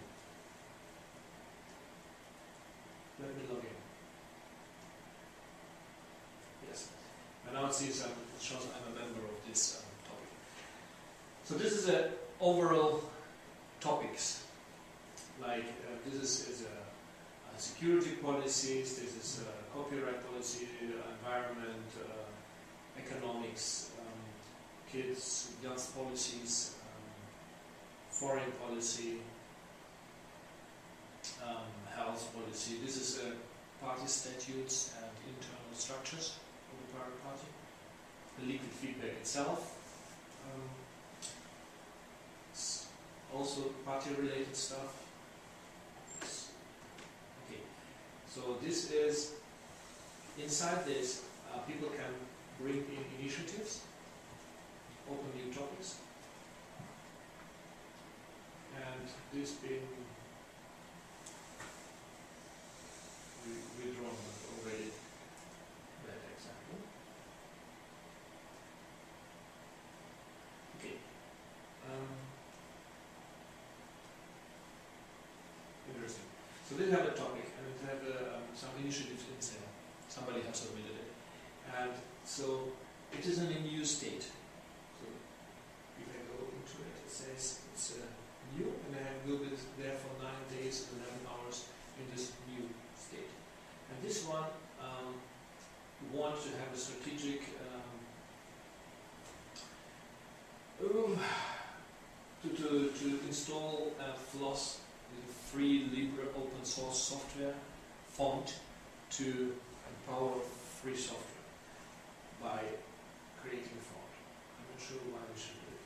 Let me log in. Yes. And now it sees it shows I'm a member of this topic. So this is a overall topics. Like this is security policies. This is copyright policy, environment, economics, kids, young policies, foreign policy, health policy. This is party statutes and internal structures of the party. The liquid feedback itself. It's also party-related stuff. Okay, so this is inside this. People can bring in initiatives, open new topics, and this being withdrawn already. That example. Okay. Interesting. So they have a topic and it have some initiatives inside. Somebody has submitted it, and so it is in a new state. So if I go into it, it says it's new, and I will be there for 9 days, 11 hours in this new state. And this one, we want to have a strategic to install FLOSS, the free libre open source software font, to empower free software by creating a font. I'm not sure why we should do it.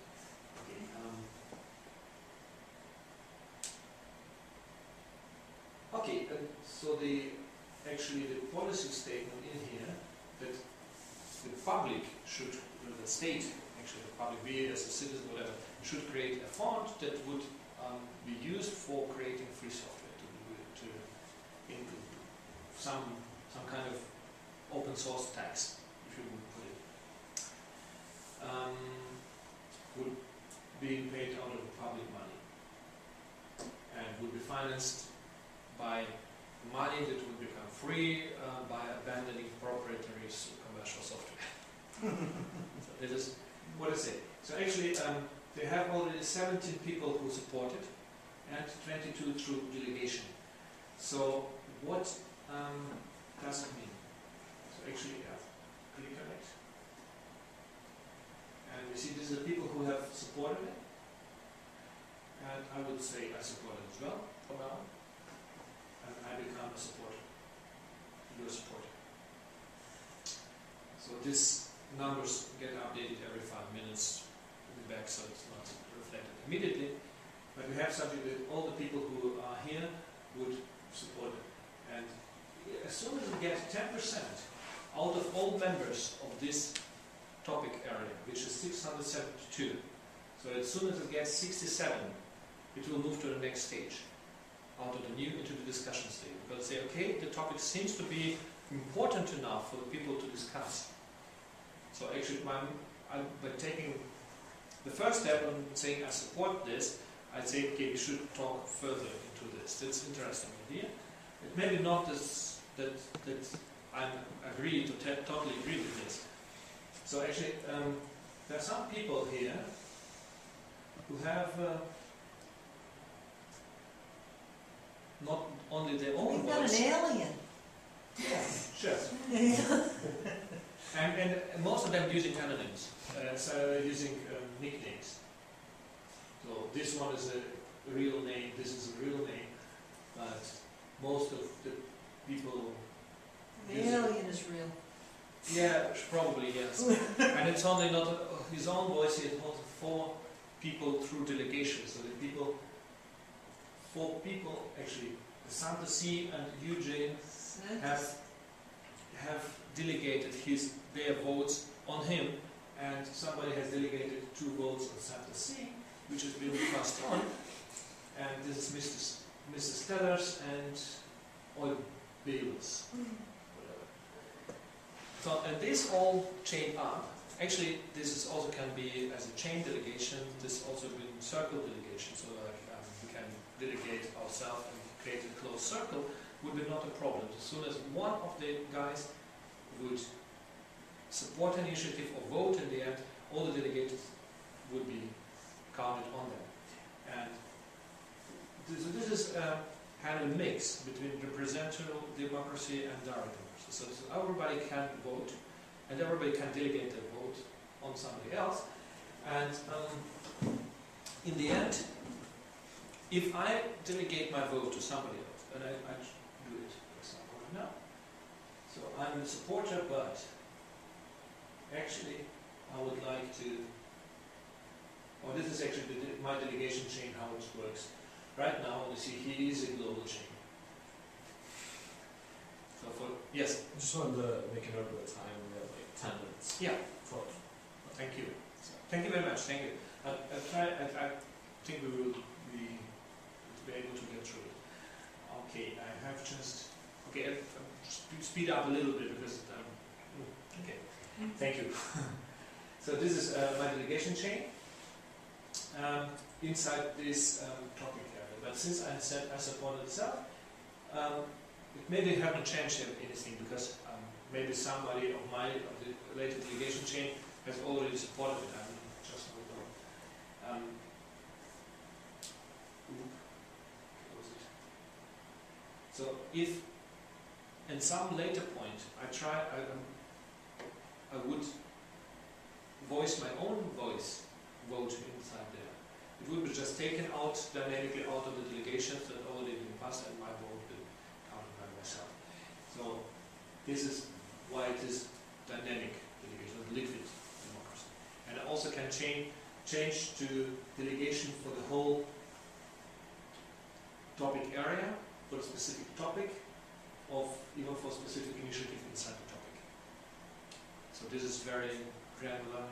Okay. Okay, so actually the policy statement in here that the public should, the state, actually the public, be it as a citizen, whatever, should create a font that would be used for creating free software to in some kind of open source tax, if you would put it, would be paid out of public money and would be financed by money that would become free by abandoning proprietary commercial software. So this is what I say. So actually, they have already 17 people who support it and 22 through delegation. So what does it mean? So actually, click on it. And we see these are the people who have supported it. And I would say I support it as well for now. And I become a supporter. You're a supporter. So these numbers get updated every 5 minutes in the back, so it's not reflected immediately. But we have something that all the people who are here would support it. And as soon as we get 10% out of all members of this topic area, which is 672, so as soon as it gets 67, it will move to the next stage, out of the new into the discussion stage. Because say, okay, the topic seems to be important enough for the people to discuss. So actually, by taking the first step and saying I support this, I'd say, okay, we should talk further into this. That's an interesting idea. It may be not that I totally agree with this. So actually, there are some people here who have not only their own We've got voice. an alien. Sure. And most of them using anonyms, so using nicknames. So this one is a real name, this is a real name, but most of the people... The alien is real. Yeah, probably, yes. And it's only not his own voice, he has also 4 people through delegation, so the people, 4 people actually, Santa C and Eugene have delegated their votes on him, and somebody has delegated 2 votes on Santa C, which is being passed on. And this is Mrs. Stellers and Oil Bills, whatever. So, and this all chain up. Actually, this is also can be as a chain delegation. This also been circle delegation. So like we can delegate ourselves and create a closed circle would be not a problem. As soon as one of the guys would support an initiative or vote in the end, all the delegates would be counted on them. And this is kind of a mix between representative democracy and direct democracy. So everybody can vote, and everybody can delegate their vote on somebody else. And in the end, if I delegate my vote to somebody else, and I do it, for example, right now. So I'm a supporter, but actually I would like to, or this is actually my delegation chain, how it works. Right now, you see, he is a global chain. So for, yes? I just wanted to make a note of the time. We have like 10 minutes. Yeah. 12. Thank you. Thank you very much. Thank you. I think we will be able to get through it. Okay, I have just, okay, speed up a little bit because, okay, thank you. So this is my delegation chain inside this topic area. But since I said I supported itself, it maybe haven't changed anything because maybe somebody of the later delegation chain has already supported it. I just don't know. So if in some later point I would voice my own vote inside there, it would be just taken out dynamically out of the delegations that already been passed and my vote would be counted by myself. So this is why it is dynamic delegation, liquid democracy. And I also can change to delegation for the whole topic area, for a specific topic, or even for a specific initiative inside the topic. So this is very granular.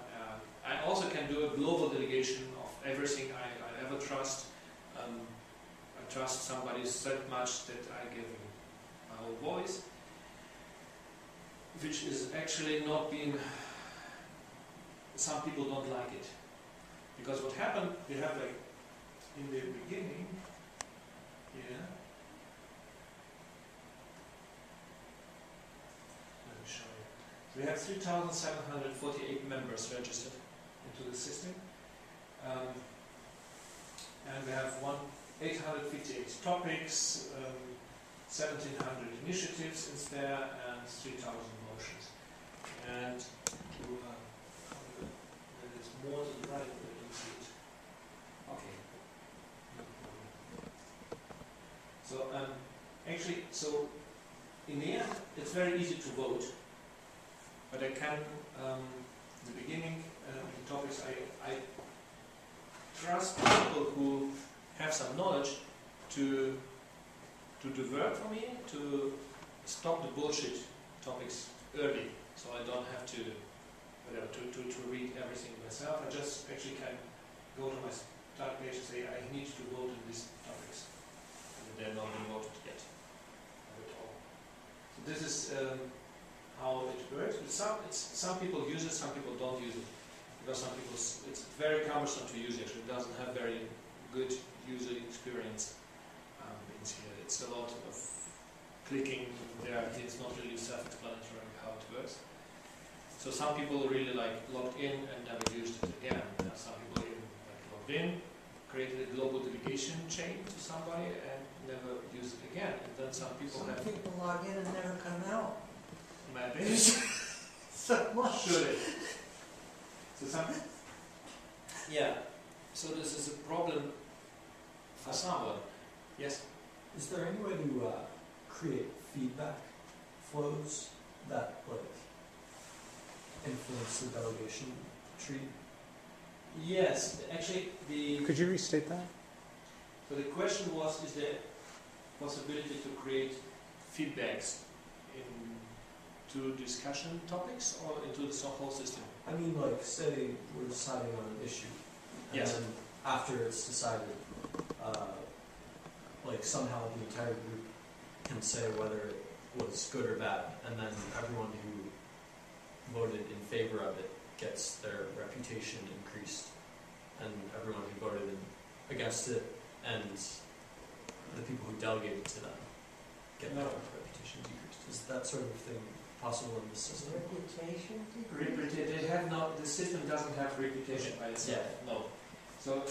I also can do a global delegation of everything I ever trust. I trust somebody so much that I give him my whole voice, which is actually not being, some people don't like it. Because what happened, we have like, in the beginning, here, let me show you. So we have 3,748 members registered into the system. And we have 858 topics, 1,700 initiatives is there, and 3,000 motions. And there is more to the right, but I don't see it. Okay. So actually, so in the end, it's very easy to vote, but I can, in the beginning, the topics, I trust people who have some knowledge to do work for me, to stop the bullshit topics early, so I don't have to, whatever, to read everything myself. I just actually can go to my start page and say I need to vote on these topics, and they're not being voted yet at all. So this is how it works. But some people use it, some people don't use it. Because some people, it's very cumbersome to use actually. It doesn't have very good user experience in here. It's a lot of clicking there. It's not really self-explanatory how it works. So some people really like logged in and never used it again. Some people even like logged in, created a global delegation chain to somebody and never used it again. And then some people have... people log in and never come out. Maybe. So much. Should it? So yeah, so this is a problem for someone. Yes? Is there any way to create feedback flows that like influence the delegation tree? Yes, actually Could you restate that? so the question was, is there possibility to create feedbacks into discussion topics or into the whole system? I mean, like, say we're deciding on an issue, and Yes. then after it's decided, like somehow the entire group can say whether it was good or bad, and then everyone who voted in favor of it gets their reputation increased, and everyone who voted against it and the people who delegated to them get their reputation decreased. Is that sort of thing possible in the system? Reputation? They have not. The system doesn't have reputation by itself. Yeah. No. So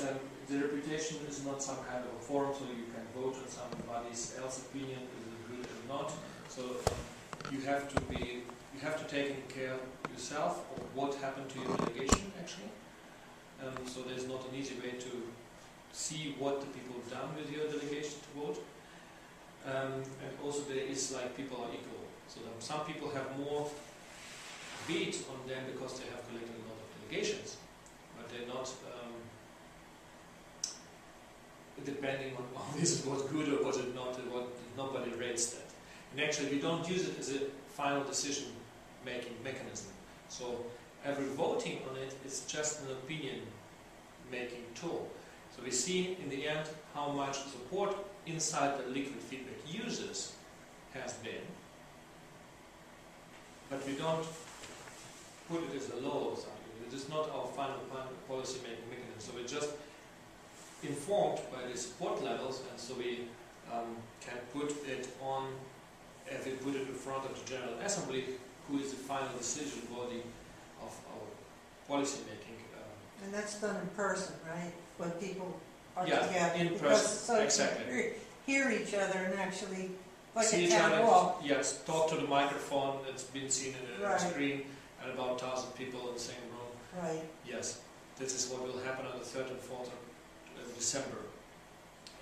the reputation is not some kind of a forum, so you can vote on somebody else's opinion, is it good or not. So you have to take care yourself of what happened to your delegation actually. So there's not an easy way to see what the people have done with your delegation to vote. And also there is like people are equal. So some people have more weight on them because they have collected a lot of delegations, but they're not depending on this was good or was it not. What nobody rates that. And actually, we don't use it as a final decision-making mechanism. So every voting on it is just an opinion-making tool. So we see in the end how much support inside the liquid feedback users has been, but we don't put it as a law or something. It is not our final policy-making mechanism. So we're just informed by the support levels, and so we can put it on, if we put it in front of the General Assembly, who is the final decision body of our policy making. And that's done in person, right? When people are Yeah, together. in Because person, so you exactly. can hear each other and actually, like See a each town other, hall. yes, talk to the microphone that's been seen in a Right. screen, and about 1,000 people in the same room. Right. Yes, this is what will happen on the 3rd and 4th of December.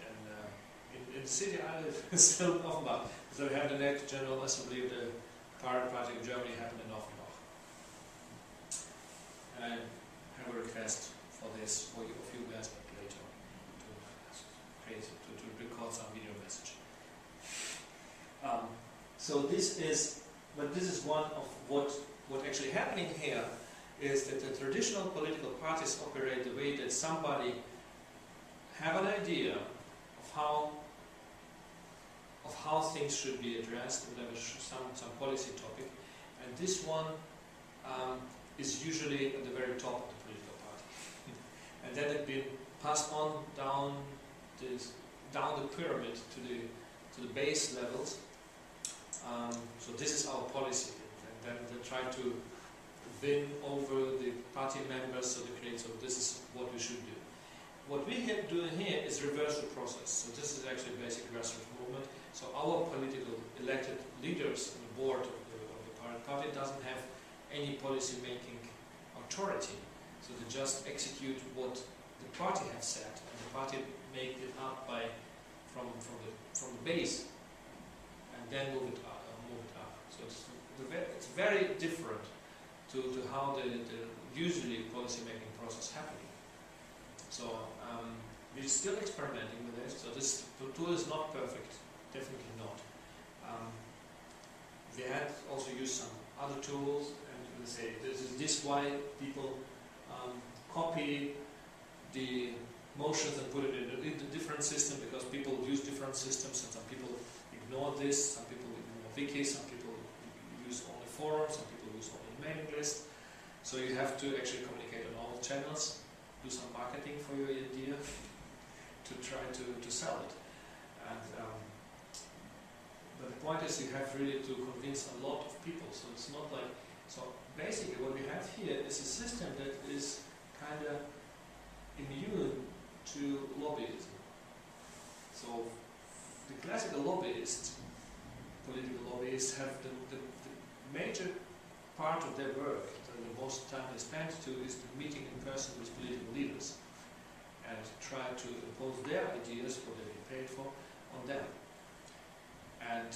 And in the city I live, still in Offenbach. So we have the next General Assembly of the Pirate Party of Germany happen in Offenbach. And I have a request for this for you, of you guys, but later to record some video message. So this is one of what actually happening here is that the traditional political parties operate the way that somebody have an idea of how things should be addressed, whatever some policy topic, and this one is usually at the very top of the political party, and then it been passed on down the pyramid to the base levels. So this is our policy, and then they try to win over the party members, so this is what we should do. What we are doing here is reverse the process. So this is actually a basic grassroots movement. So our political elected leaders on the board of the Pirate Party doesn't have any policy-making authority. So they just execute what the party has said, and the party make it up from the base, and then move it up. So it's very different to how the usually policy-making process happening. So we're still experimenting with this. So this tool is not perfect, definitely not. We had also used some other tools, and we say this is why people copy the motions and put it in a different system, because people use different systems, and some people ignore this, some people ignore wikis, some people use only forums, some people use only mailing lists. So you have to actually communicate on all channels, do some marketing for your idea to try to sell it. And but the point is, you have really to convince a lot of people. So it's not like, so basically what we have here is a system that is kind of immune to lobbyism. So the classical lobbyists, political lobbyists, have the major part of their work, the most time they spend to, is the meeting in person with political leaders and try to impose their ideas, what they get paid for, on them. And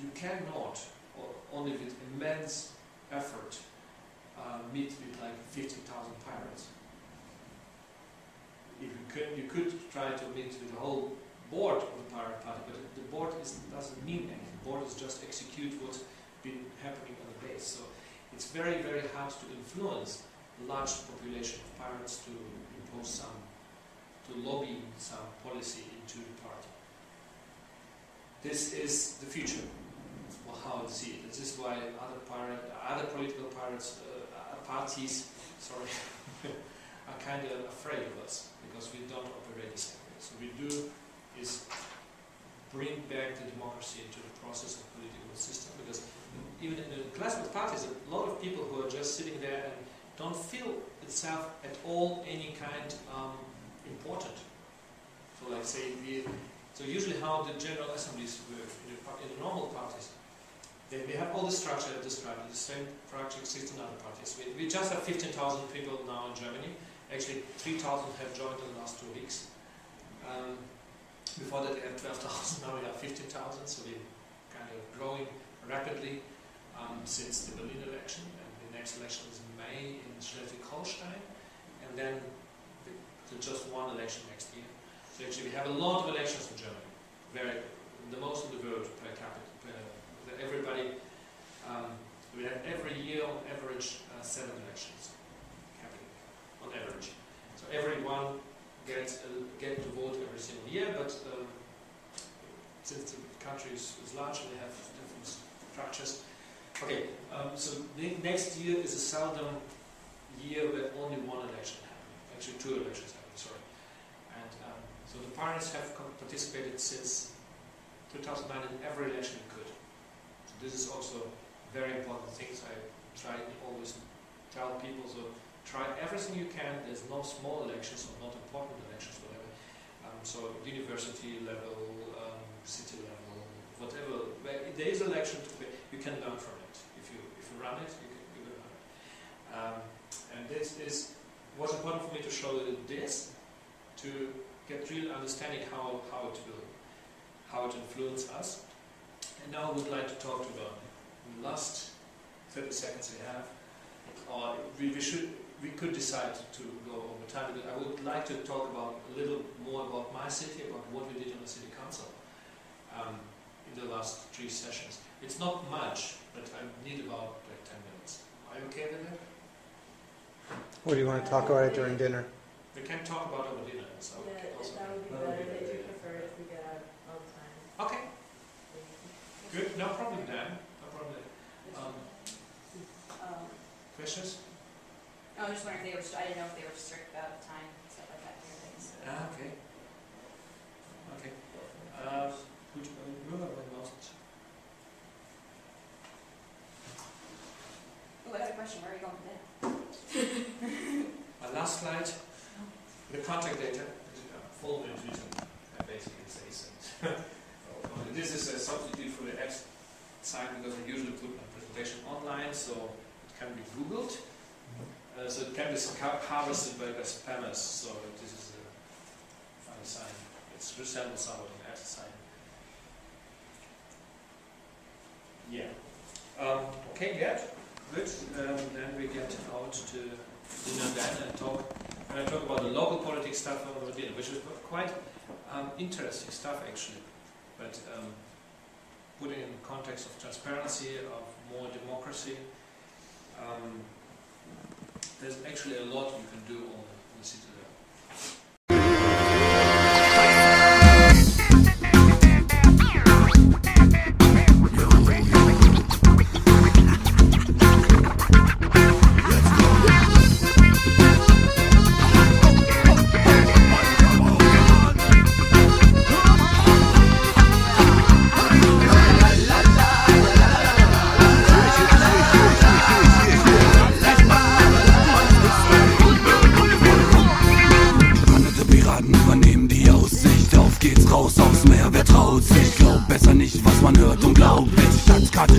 you cannot, or only with immense effort, meet with like 15,000 pirates. If you could try to meet with the whole board of the Pirate Party, but the board doesn't mean anything. The board is just execute what's been happening on the base. So it's very, very hard to influence a large population of pirates to impose some lobby some policy into the party. This is the future, or how I see it. This is why other political parties, are kind of afraid of us, because we don't operate the same way. So we do is bring back the democracy into the process of political system, because even in the classical parties, a lot of people who are just sitting there and don't feel itself at all any kind important. So like say, so usually how the general assemblies work in the normal parties, we have all the structure described, the same structure exists in other parties. We just have 15,000 people now in Germany. Actually, 3,000 have joined in the last 2 weeks. Before that, we had 12,000. Now we have 15,000. So we're kind of growing rapidly since the Berlin election. And the next election is in May in Schleswig-Holstein, and then just one election next year. So actually, we have a lot of elections in Germany, the most in the world per capita. Everybody, we have every year on average 7 elections, on average. So everyone get to vote every single year, but since the country is large, we have different structures. Okay, so the next year is a seldom year where only one election happens. Actually, 2 elections happen. Sorry, and so the parties have participated since 2009 in every election we could. This is also very important things I try to always tell people. So try everything you can. There's no small elections or not important elections, whatever. So university level, city level, whatever. There is election to play. You can learn from it. If you run it, you will learn it. And this was important for me to show this, to get real understanding how it influences us. And now I would like to talk to the last 30 seconds we have, or we could decide to go over time, because I would like to talk about a little more about my city, about what we did on the city council in the last 3 sessions. It's not much, but I need about 10 minutes. Are you okay with that? Or do you want to talk about it during dinner? We can talk about it over dinner. So Yeah, that would be better. I do prefer it if we get out all the time. Okay. Good, no problem, Dan. No problem. Questions? I was just wondering if they were. I didn't know if they were strict about time and stuff like that. Things. Okay. Okay. Goed, Oh, I got a question. Where are you going today? my last slide. The contact data. Full intuition. I basically say things. This is a substitute for the X sign, because I usually put my presentation online, so it can be Googled. So it can be harvested by the spammers. So this is a funny sign. It resembles somewhat an X sign. Yeah. Okay, good. Then we get out to dinner then and talk about the local politics stuff over dinner, which is quite interesting stuff actually. But put it in the context of transparency, of more democracy, there's actually a lot you can do on the city level.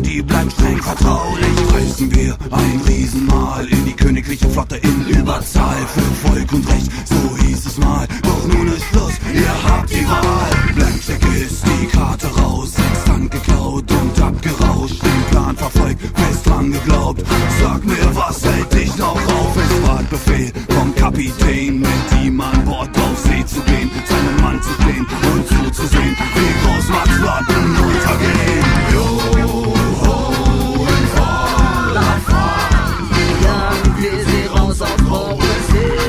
Die bleibt streng vertraulich. Reißen wir ein Riesenmal in die königliche Flotte in Überzahl. Für Volk und Recht, so hieß es mal. Doch nun ist Schluss, ihr habt die Wahl. Blankcheck ist die Karte raus. Sextant geklaut und abgerauscht. Den Plan verfolgt, fest dran geglaubt. Sag mir, was hält dich noch auf? Es war Befehl vom Kapitän, mit ihm an Bord auf See zu gehen, seinen Mann zu stehen und zuzusehen, wie Großmarktflotten untergehen. Wir sie raus auf hohe See.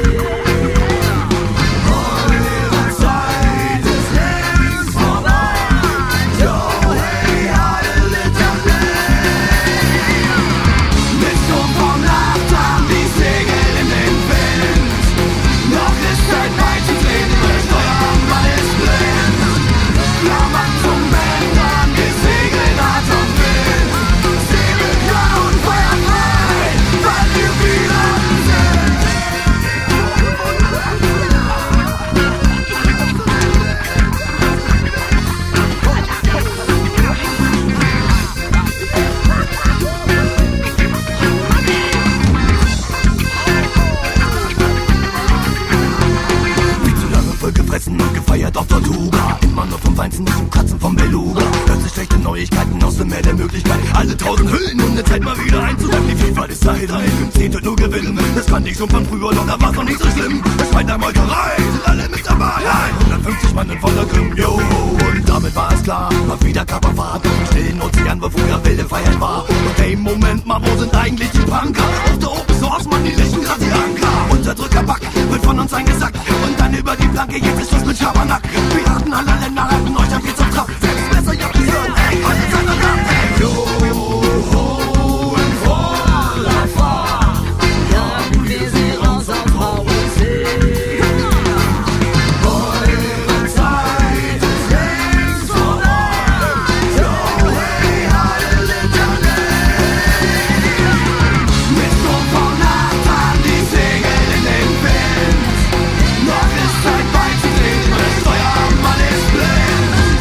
feiert auf Tortuga. Immer nur vom Feinsten, nicht zum Kratzen vom Beluga. Hört sich schlechte Neuigkeiten aus dem Meer der Möglichkeit. Alle 1000 Hüllen, um ne Zeit mal wieder einzudämmen. Die Vielfalt ist Zeit, 3/15 tut nur gewinnen. Das fand ich schon von früher, doch da war's noch nicht so schlimm. Das schreit nach Molkerei, sind alle mit dabei. 150 Mann in voller Grimm, yo. Und damit war es klar, mal wieder Körperfahrt. Auf den stillen Ozean, wo früher wilde Freiheit war. Und hey, Moment mal, wo sind eigentlich die Punker? Auf der Open Source, Mann, die lichten grad die Anker. Unterdrückerback wird von uns eingesackt. Und dann über die Planke, jetzt ist Schluss mit Schabernack. Piraten aller Länder halten euch am Geht zum Trab. Selbst besser, ihr habt gehört, ey, alle seid ihr da, ey. Jo, ho, in voller Fahrt. Jagen wir sie raus auf hoher See. Eure Zeit ist längst vorbei. Jo, hey, alle Internet. Mit Strom von Nacht an die Segel in den Wind. Noch ist Zeit beizutreten, das Steuermann ist blind.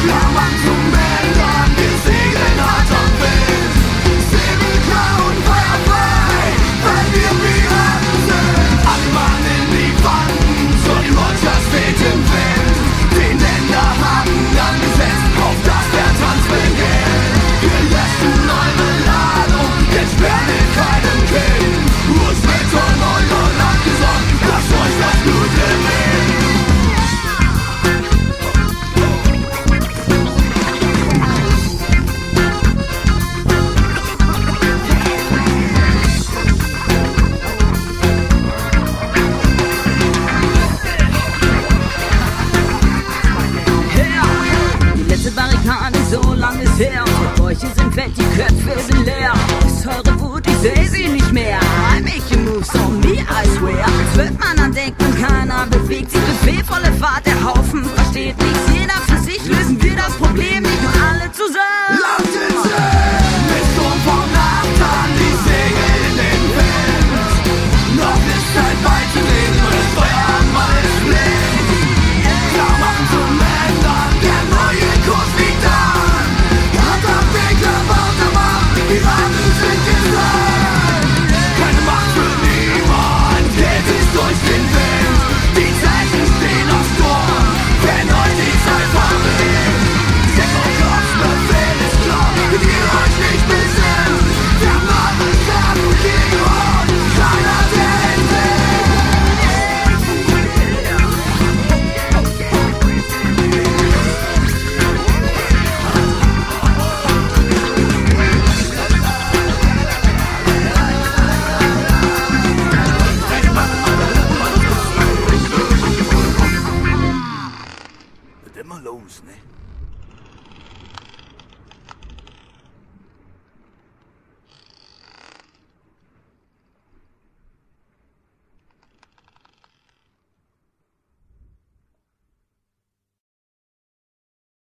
Klammern zum Bändern, wir segeln hart am Wind. Säbel klar und feuerfrei, weil wir Piraten sind. Alle Mann in die Pfannen, so die Roger steht im Wind. Den Länderhaken angesetzt, auf das der Tanz beginnt. Wir löschen eure Ladung, jetzt sperren wir keinen Kind. Urs wird von eurem Land gesorgt, lasst euch das Blut gewinnen. Die letzte Barrikade, so lang ist her. Unsere Bäuche sind fett, die Köpfe sind leer. Ist eure Wut, ich seh sie nicht mehr. I make you move, so me, I swear. 12 Mann an Deck und keiner bewegt sich. Befehlvolle Fahrt, der Haufen versteht nichts. Jeder für sich lösen wir das Problem, nicht nur alle zusammen.